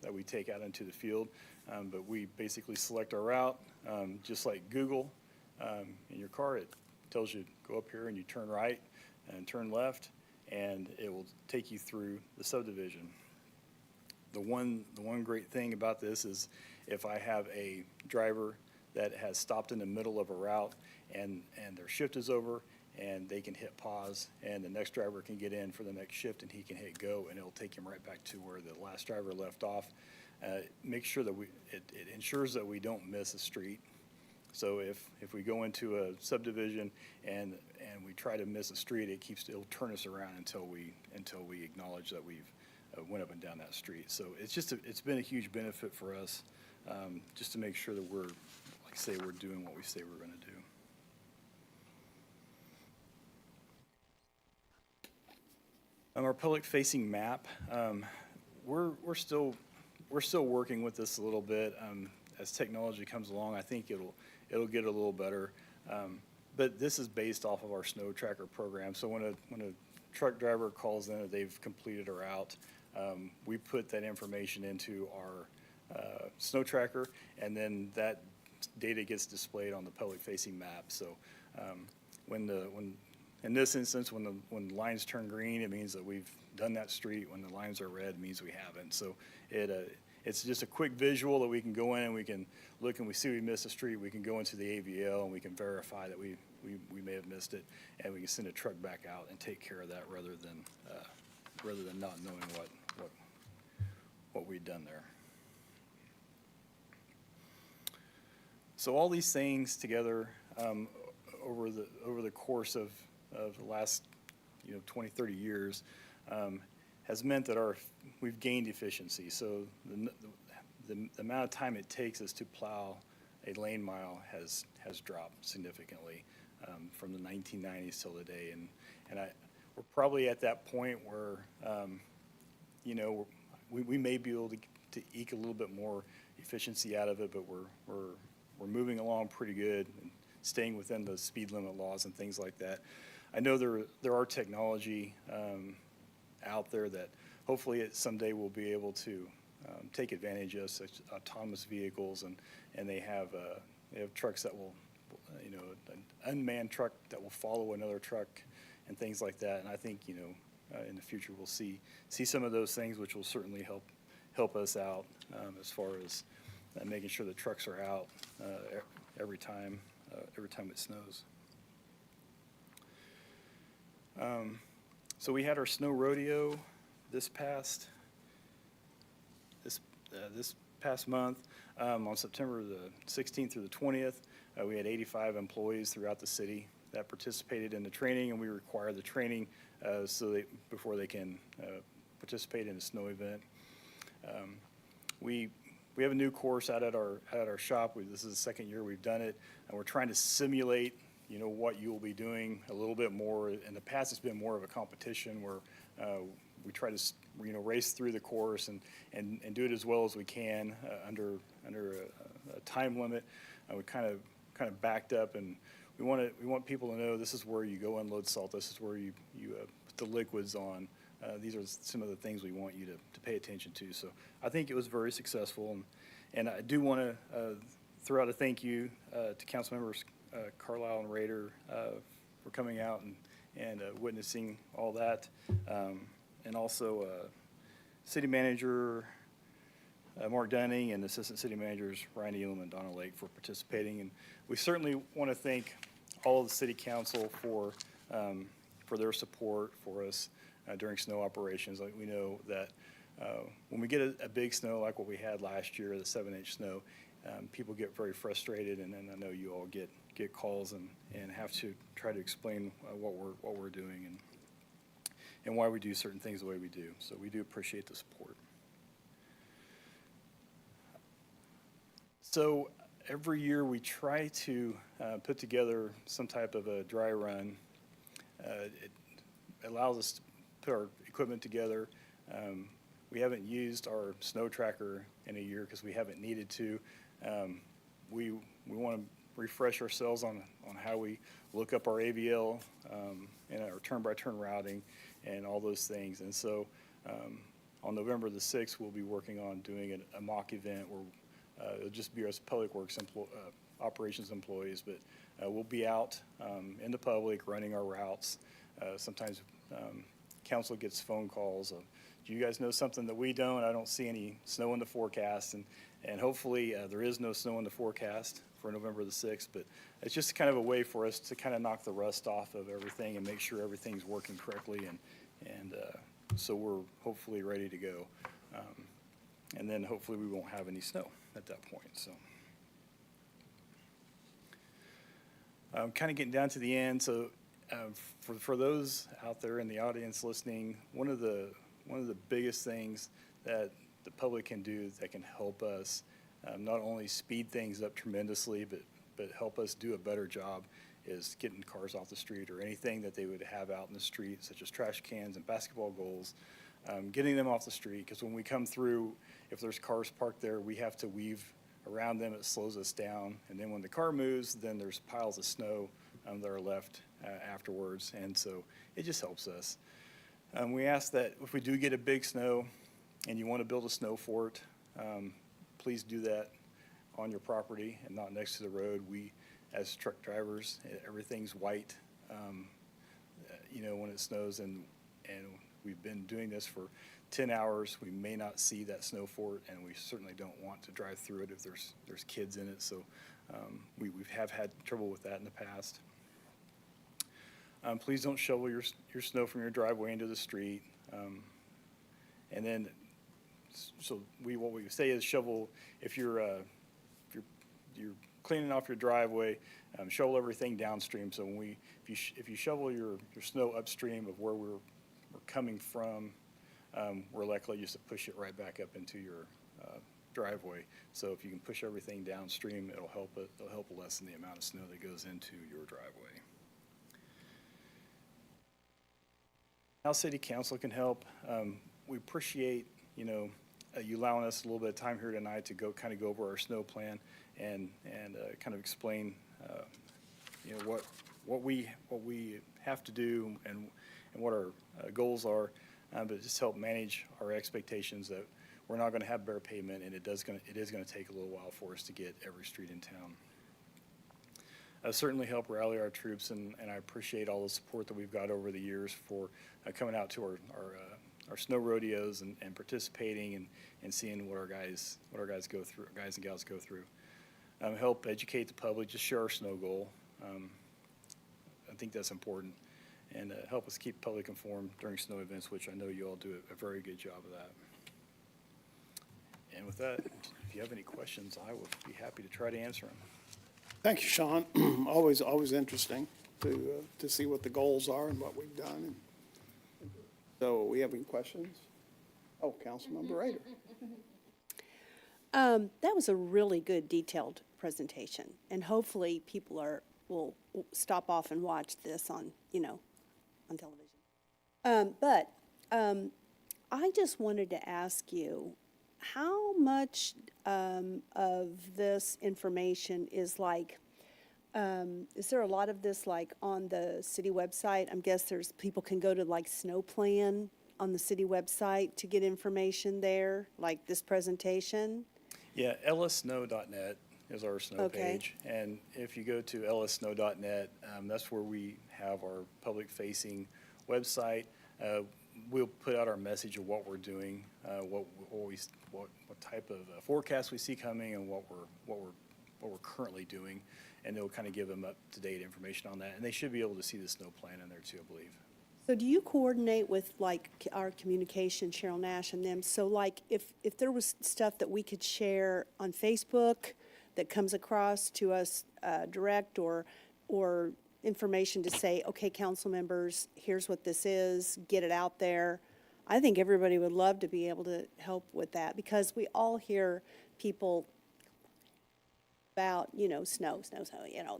that we take out into the field, but we basically select our route, just like Google. In your car, it tells you go up here and you turn right and turn left, and it will take you through the subdivision. The one great thing about this is if I have a driver that has stopped in the middle of a route and their shift is over, and they can hit pause, and the next driver can get in for the next shift, and he can hit go, and it'll take him right back to where the last driver left off. Make sure that it ensures that we don't miss a street. So if we go into a subdivision and we try to miss a street, it'll turn us around until we acknowledge that we've went up and down that street. So it's been a huge benefit for us, just to make sure that we're, like I say, we're doing what we say we're going to do. Our public-facing map, we're still working with this a little bit. As technology comes along, I think it'll get a little better. But this is based off of our snow tracker program. So when a truck driver calls in that they've completed a route, we put that information into our snow tracker, and then that data gets displayed on the public-facing map. So in this instance, when the lines turn green, it means that we've done that street. When the lines are red, it means we haven't. So it's just a quick visual that we can go in and we can look, and we see we missed a street. We can go into the AVL and we can verify that we may have missed it, and we can send a truck back out and take care of that rather than not knowing what we'd done there. So all these things together over the course of the last 20, 30 years has meant that we've gained efficiency. So the amount of time it takes us to plow a lane mile has dropped significantly from the 1990s till today, and we're probably at that point where we may be able to eke a little bit more efficiency out of it, but we're moving along pretty good and staying within the speed limit laws and things like that. I know there are technology out there that hopefully someday we'll be able to take advantage of, such autonomous vehicles, and they have trucks that will, an unmanned truck that will follow another truck and things like that. And I think in the future we'll see some of those things, which will certainly help us out as far as making sure the trucks are out every time it snows. So we had our snow rodeo this past month. On September the 16th through the 20th, we had 85 employees throughout the city that participated in the training, and we require the training before they can participate in a snow event. We have a new course out at our shop. This is the second year we've done it, and we're trying to simulate, what you'll be doing a little bit more. In the past, it's been more of a competition where we try to, race through the course and do it as well as we can under a time limit. We kind of backed up, and we want people to know this is where you go unload salt. This is where you put the liquids on. These are some of the things we want you to pay attention to. So I think it was very successful, and I do want to throw out a thank you to council members Carlisle and Rader for coming out and witnessing all that, and also City Manager Mark Dunning and Assistant City Managers Ryan Elam and Donna Lake for participating. And we certainly want to thank all of the City Council for their support for us during snow operations. Like, we know that when we get a big snow like what we had last year, the 7-inch snow, people get very frustrated, and then I know you all get calls and have to try to explain what we're doing and why we do certain things the way we do. So we do appreciate the support. So every year we try to put together some type of a dry run. It allows us to put our equipment together. We haven't used our snow tracker in a year because we haven't needed to. We want to refresh ourselves on how we look up our AVL and our turn-by-turn routing and all those things. And so on November the 6th, we'll be working on doing a mock event where it'll just be us Public Works operations employees, but we'll be out in the public running our routes. Sometimes council gets phone calls of, do you guys know something that we don't? I don't see any snow in the forecast, and hopefully there is no snow in the forecast for November the 6th, but it's just kind of a way for us to kind of knock the rust off of everything and make sure everything's working correctly, and so we're hopefully ready to go. And then hopefully we won't have any snow at that point. So kind of getting down to the end. So for those out there in the audience listening, one of the biggest things that the public can do that can help us not only speed things up tremendously, but help us do a better job is getting cars off the street or anything that they would have out in the street, such as trash cans and basketball goals, getting them off the street. Because when we come through, if there's cars parked there, we have to weave around them. It slows us down. And then when the car moves, then there's piles of snow that are left afterwards. And so it just helps us. We ask that if we do get a big snow and you want to build a snow fort, please do that on your property and not next to the road. We, as truck drivers, everything's white, when it snows, and we've been doing this for 10 hours. We may not see that snow fort, and we certainly don't want to drive through it if there's kids in it. So we have had trouble with that in the past. Please don't shovel your snow from your driveway into the street. And then, so what we say is shovel if you're cleaning off your driveway, shovel everything downstream. So if you shovel your snow upstream of where we're coming from, we're likely just to push it right back up into your driveway. So if you can push everything downstream, it'll help lessen the amount of snow that goes into your driveway. How City Council can help, we appreciate, you allowing us a little bit of time here tonight to go over our snow plan and kind of explain, what we have to do and what our goals are, but just help manage our expectations that we're not going to have bare pavement, and it is going to take a little while for us to get every street in town. Certainly help rally our troops, and I appreciate all the support that we've got over the years for coming out to our snow rodeos and participating and seeing what our guys go through, guys and gals go through. Help educate the public, just share our snow goal. I think that's important, and help us keep public informed during snow events, which I know you all do a very good job of that. And with that, if you have any questions, I would be happy to try to answer them. Thank you, Sean. Always interesting to see what the goals are and what we've done. So we have any questions? Oh, Councilmember Rader. That was a really good detailed presentation, and hopefully people will stop off and watch this on television. But I just wanted to ask you, how much of this information is is there a lot of this on the city website? I guess people can go to Snow Plan on the city website to get information there, like this presentation? Yeah, lssnow.net is our snow page. And if you go to lssnow.net, that's where we have our public-facing website. We'll put out our message of what we're doing, what type of forecast we see coming, and what we're currently doing, and it'll kind of give them up-to-date information on that. And they should be able to see the snow plan in there too, I believe. So do you coordinate with our communication, Cheryl Nash and them? So if there was stuff that we could share on Facebook that comes across to us direct, or information to say, okay, council members, here's what this is, get it out there. I think everybody would love to be able to help with that, because we all hear people about, snow,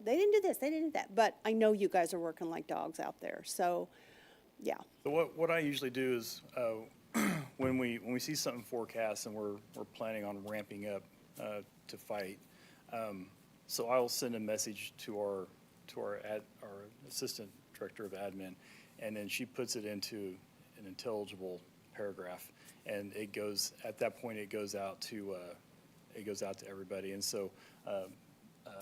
they didn't do this, they didn't do that. But I know you guys are working like dogs out there, so, yeah. So what I usually do is, when we see something forecast and we're planning on ramping up to fight, so I'll send a message to our assistant director of admin, and then she puts it into an intelligible paragraph, and it goes out to everybody. And so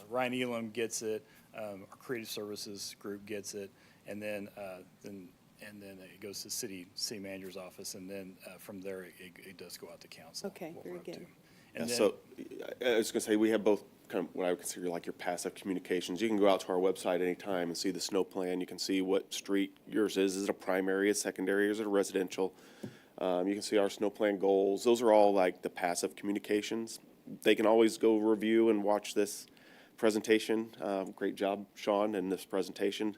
Ryan Elam gets it, our creative services group gets it, and then it goes to City Manger's office, and then from there it does go out to council. Okay, what very we're up to. good. And then, So I was going to say, we have both kind of what I would consider like your passive communications. You can go out to our website anytime and see the snow plan. You can see what street yours is. Is it a primary, a secondary, is it a residential? You can see our snow plan goals. Those are all like the passive communications. They can always go review and watch this presentation. Great job, Sean, in this presentation,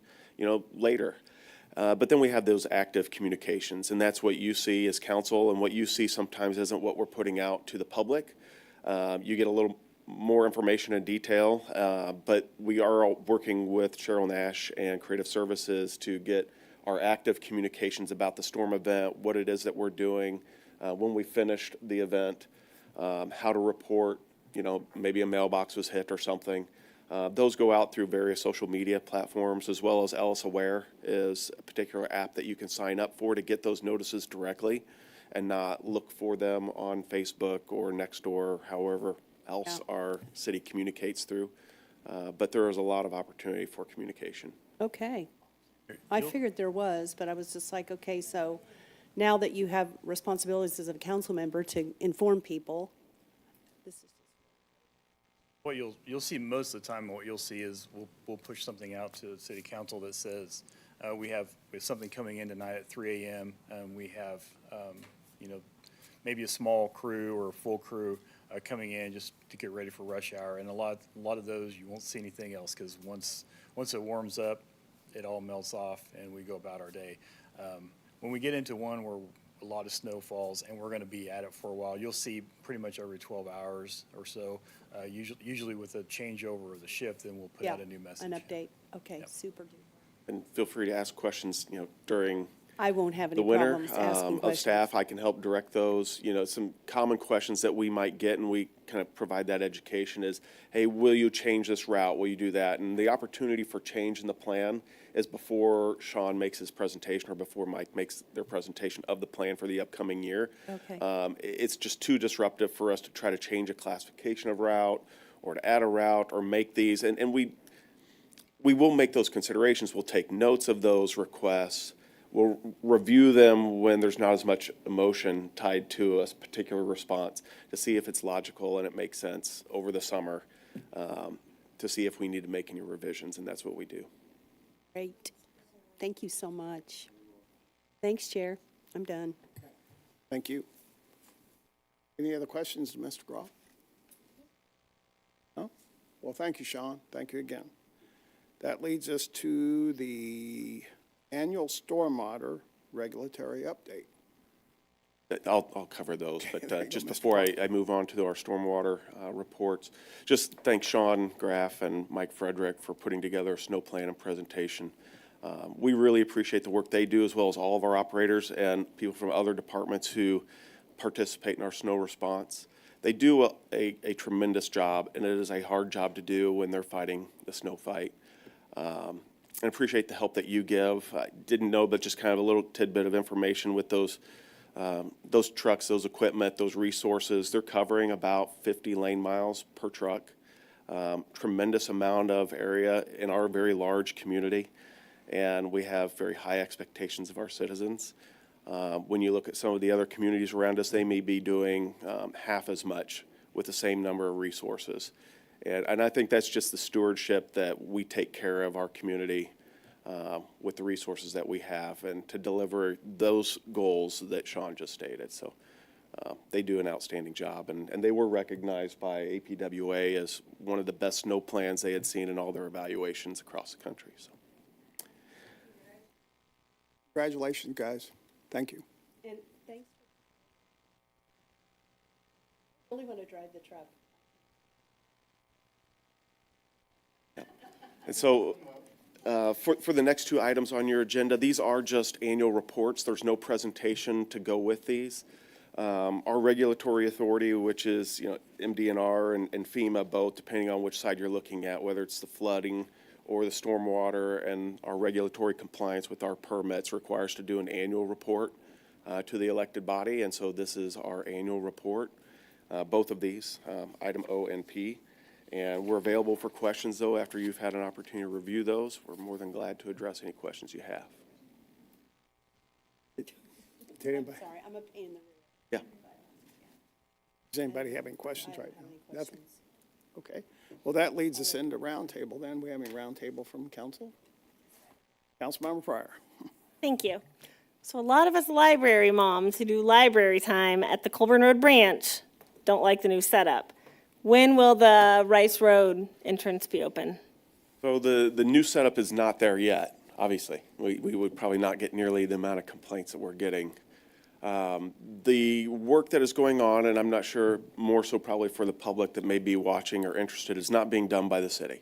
later. But then we have those active communications, and that's what you see as council, and what you see sometimes isn't what we're putting out to the public. You get a little more information in detail, but we are working with Cheryl Nash and Creative Services to get our active communications about the storm event, what it is that we're doing, when we finished the event, how to report, maybe a mailbox was hit or something. Those go out through various social media platforms, as well as Ellis Aware is a particular app that you can sign up for to get those notices directly and not look for them on Facebook or Nextdoor, or however else our city communicates through. But there is a lot of opportunity for communication. Okay. I figured there was, but I was just like, okay, so now that you have responsibilities as a council member to inform people, this is what you'll see most of the time, what you'll see is we'll push something out to city council that says we have something coming in tonight at 3 a.m. We have maybe a small crew or a full crew coming in just to get ready for rush hour. And a lot of those you won't see anything else, because once it warms up, it all melts off and we go about our day. When we get into one where a lot of snow falls and we're going to be at it for a while, you'll see pretty much every 12 hours or so, usually with a changeover of the shift, then we'll put out a new message. An update. Okay, Yep. super. And feel free to ask questions, during I won't have the any winter problems asking of questions. staff. I can help direct those. Some common questions that we might get, and we kind of provide that education is, hey, will you change this route? Will you do that? And the opportunity for change in the plan is before Sean makes his presentation or before Mike makes their presentation of the plan for the upcoming year. Okay. It's just too disruptive for us to try to change a classification of route or to add a route or make these. And we will make those considerations. We'll take notes of those requests. We'll review them when there's not as much emotion tied to a particular response to see if it's logical and it makes sense over the summer, to see if we need to make any revisions, and that's what we do. Great. Thank you so much. Thanks, Chair. I'm done. Thank you. Any other questions, Mr. Groff? No? Well, thank you, Sean. Thank you again. That leads us to the annual stormwater regulatory update. I'll cover those, There you but go, just Mr. before I move on to our stormwater reports, just thank Sean Graff and Mike Frederick for putting together a snow plan and presentation. We really appreciate the work they do, as well as all of our operators and people from other departments who participate in our snow response. They do a tremendous job, and it is a hard job to do when they're fighting the snow fight. And appreciate the help that you give. I didn't know, but just kind of a little tidbit of information with those trucks, those equipment, those resources. They're covering about 50 lane miles per truck. Tremendous amount of area in our very large community, and we have very high expectations of our citizens. When you look at some of the other communities around us, they may be doing half as much with the same number of resources. And I think that's just the stewardship that we take care of our community with the resources that we have and to deliver those goals that Sean just stated. So they do an outstanding job, and they were recognized by APWA as one of the best snow plans they had seen in all their evaluations across the country. So. Congratulations, guys. Thank you. And thanks. I only want to drive the truck. And so for the next two items on your agenda, these are just annual reports. There's no presentation to go with these. Our regulatory authority, which is MDNR and FEMA both, depending on which side you're looking at, whether it's the flooding or the stormwater, and our regulatory compliance with our permits requires to do an annual report to the elected body. And so this is our annual report, both of these, item O and P. And we're available for questions, though, after you've had an opportunity to review those. We're more than glad to address any questions you have. Did anybody, Sorry, I'm a pain in the rear. Yeah. does anybody have any questions right now? Nothing? Okay. Well, that leads us into roundtable then. We have any roundtable from council? Councilmember Prairie. Thank you. So a lot of us library moms who do library time at the Colbern Road branch don't like the new setup. When will the Rice Road entrance be open? So the new setup is not there yet, obviously. We would probably not get nearly the amount of complaints that we're getting. The work that is going on, and I'm not sure, more so probably for the public that may be watching or interested, is not being done by the city.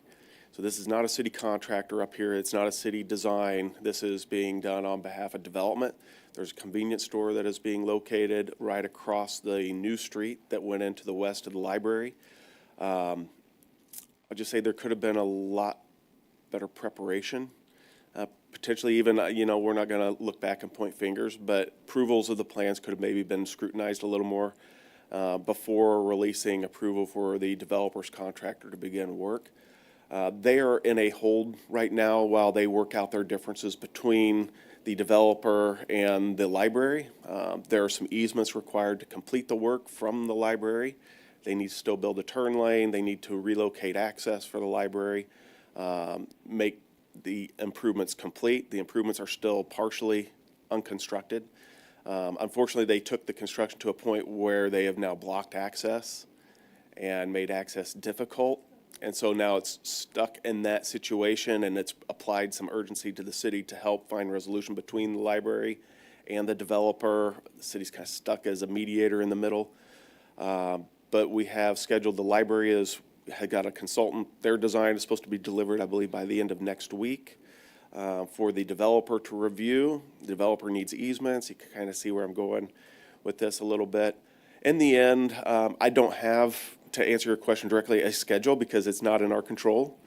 So this is not a city contractor up here. It's not a city design. This is being done on behalf of development. There's a convenience store that is being located right across the new street that went into the west of the library. I'll just say there could have been a lot better preparation. Potentially even, we're not going to look back and point fingers, but approvals of the plans could have maybe been scrutinized a little more before releasing approval for the developer's contractor to begin work. They are in a hold right now while they work out their differences between the developer and the library. There are some easements required to complete the work from the library. They need to still build a turn lane. They need to relocate access for the library, make the improvements complete. The improvements are still partially unconstructed. Unfortunately, they took the construction to a point where they have now blocked access and made access difficult. And so now it's stuck in that situation, and it's applied some urgency to the city to help find resolution between the library and the developer. The city's kind of stuck as a mediator in the middle. But we have scheduled, the library had got a consultant. Their design is supposed to be delivered, I believe, by the end of next week for the developer to review. The developer needs easements. You can kind of see where I'm going with this a little bit. In the end, I don't have, to answer your question directly, a schedule because it's not in our control.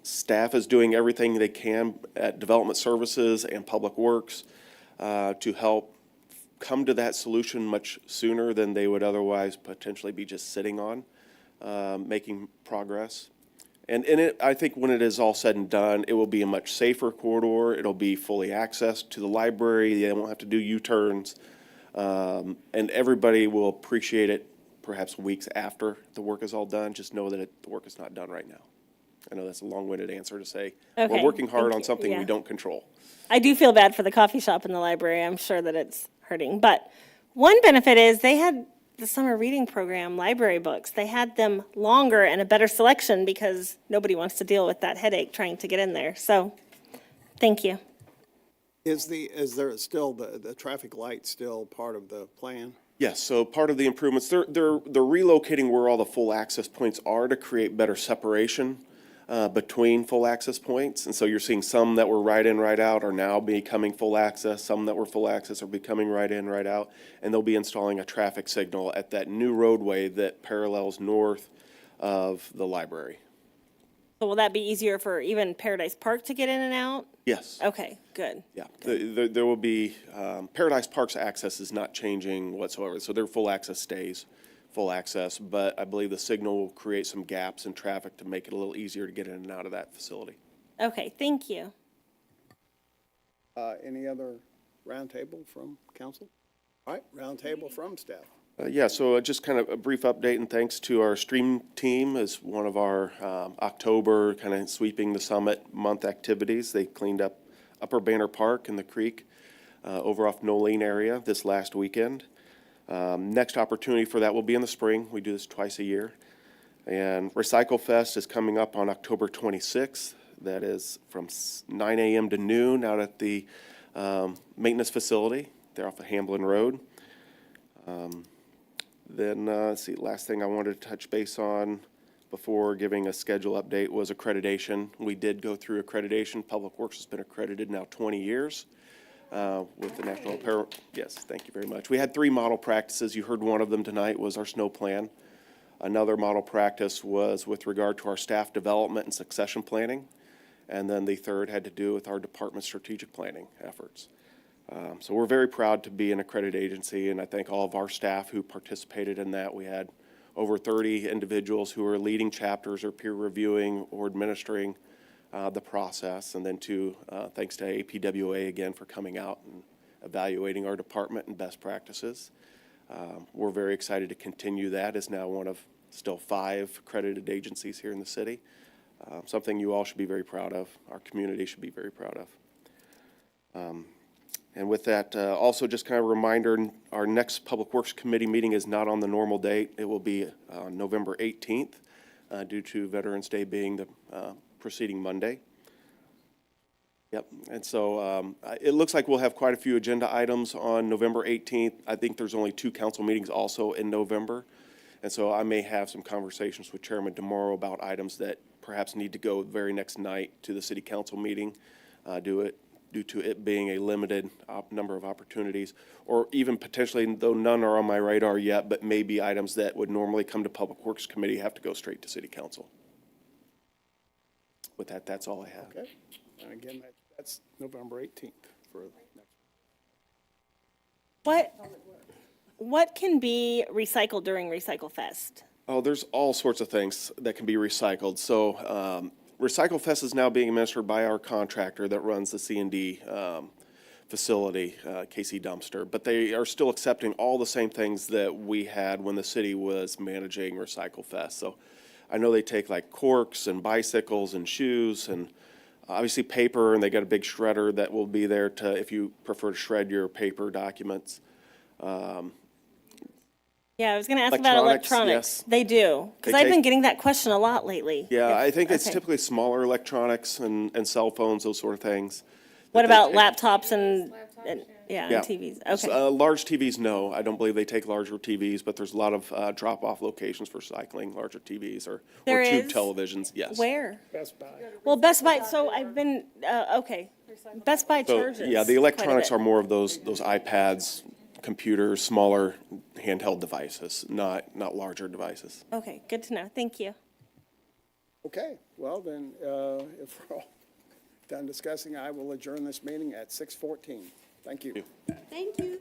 Staff is doing everything they can at Development Services and Public Works to help come to that solution much sooner than they would otherwise potentially be just sitting on, making progress. And I think when it is all said and done, it will be a much safer corridor. It'll be fully accessed to the library. They won't have to do U-turns. And everybody will appreciate it perhaps weeks after the work is all done. Just know that the work is not done right now. I know that's a long-winded answer to say we're working hard on something we don't control. I do feel bad for the coffee shop in the library. I'm sure that it's hurting. But one benefit is they the summer reading program library books. They had them longer and a better selection because nobody wants to deal with that headache trying to get in there. So, thank you. Is there still, the traffic light still part of the plan? Yes, so part of the improvements, they're relocating where all the full access points are to create better separation between full access points. And so you're seeing some that were right in, right out are now becoming full access. Some that were full access are becoming right in, right out. And they'll be installing a traffic signal at that new roadway that parallels north of the library. So will that be easier for even Paradise Park to get in and out? Yes. Okay, good. Yeah, there will be, Paradise Park's access is not changing whatsoever. So their full access stays full access, but I believe the signal will create some gaps in traffic to make it a little easier to get in and out of that facility. Okay, thank you. Any other roundtable from council? All right, roundtable from staff. Yeah, so just kind of a brief update and thanks to our stream team as one of our October kind of sweeping the summit month activities. They cleaned up Upper Banner Park and the creek over off Nolene area this last weekend. Next opportunity for that will be in the spring. We do this twice a year. And Recycle Fest is coming up on October 26th. That is from 9 a.m. to noon out at the maintenance facility there off of Hamblin Road. Then, let's see, last thing I wanted to touch base on before giving a schedule update was accreditation. We did go through accreditation. Public Works has been accredited now 20 years. With the National Apparel. Yes, thank you very much. We had 3 model practices. You heard one of them tonight was our snow plan. Another model practice was with regard to our staff development and succession planning. And then the third had to do with our department strategic planning efforts. So we're very proud to be an accredited agency, and I thank all of our staff who participated in that. We had over 30 individuals who are leading chapters or peer reviewing or administering the process, and then thanks to APWA again for coming out and evaluating our department and best practices. We're very excited to continue that as now one of still 5 accredited agencies here in the city. Something you all should be very proud of. Our community should be very proud of. And with that, also just kind of a reminder, our next Public Works Committee meeting is not on the normal date. It will be on November 18th due to Veterans Day being the preceding Monday. Yep, and so it looks like we'll have quite a few agenda items on November 18th. I think there's only 2 council meetings also in November. And so I may have some conversations with Chairman tomorrow about items that perhaps need to go the very next night to the city council meeting, due to it being a limited number of opportunities, or even potentially, though none are on my radar yet, but maybe items that would normally come to Public Works Committee have to go straight to city council. With that, that's all I have. Okay, and again, that's November 18th for next. What can be recycled during Recycle Fest? Oh, there's all sorts of things that can be recycled. So Recycle Fest is now being administered by our contractor that runs the C&D facility, KC Dumpster, but they are still accepting all the same things that we had when the city was managing Recycle Fest. So I know they take like corks and bicycles and shoes and obviously paper, and they got a big shredder that will be there to, if you prefer to shred your paper documents. Yeah, I was going to ask about electronics. Yes. They do, because I've been getting that question a lot lately. Yeah, I think it's typically smaller electronics and cell phones, those sort of things. What about laptops and TVs? Okay. Large TVs, no. I don't believe they take larger TVs, but there's a lot of drop-off locations for cycling larger TVs or tube televisions, yes. Where? Best Buy. Well, Best Buy, so I've been, okay. Best Buy charges. Yeah, the electronics are more of those iPads, computers, smaller handheld devices, not larger devices. Okay, good to know. Thank you. Okay, well then, if we're all done discussing, I will adjourn this meeting at 6:14. Thank you. Thank you.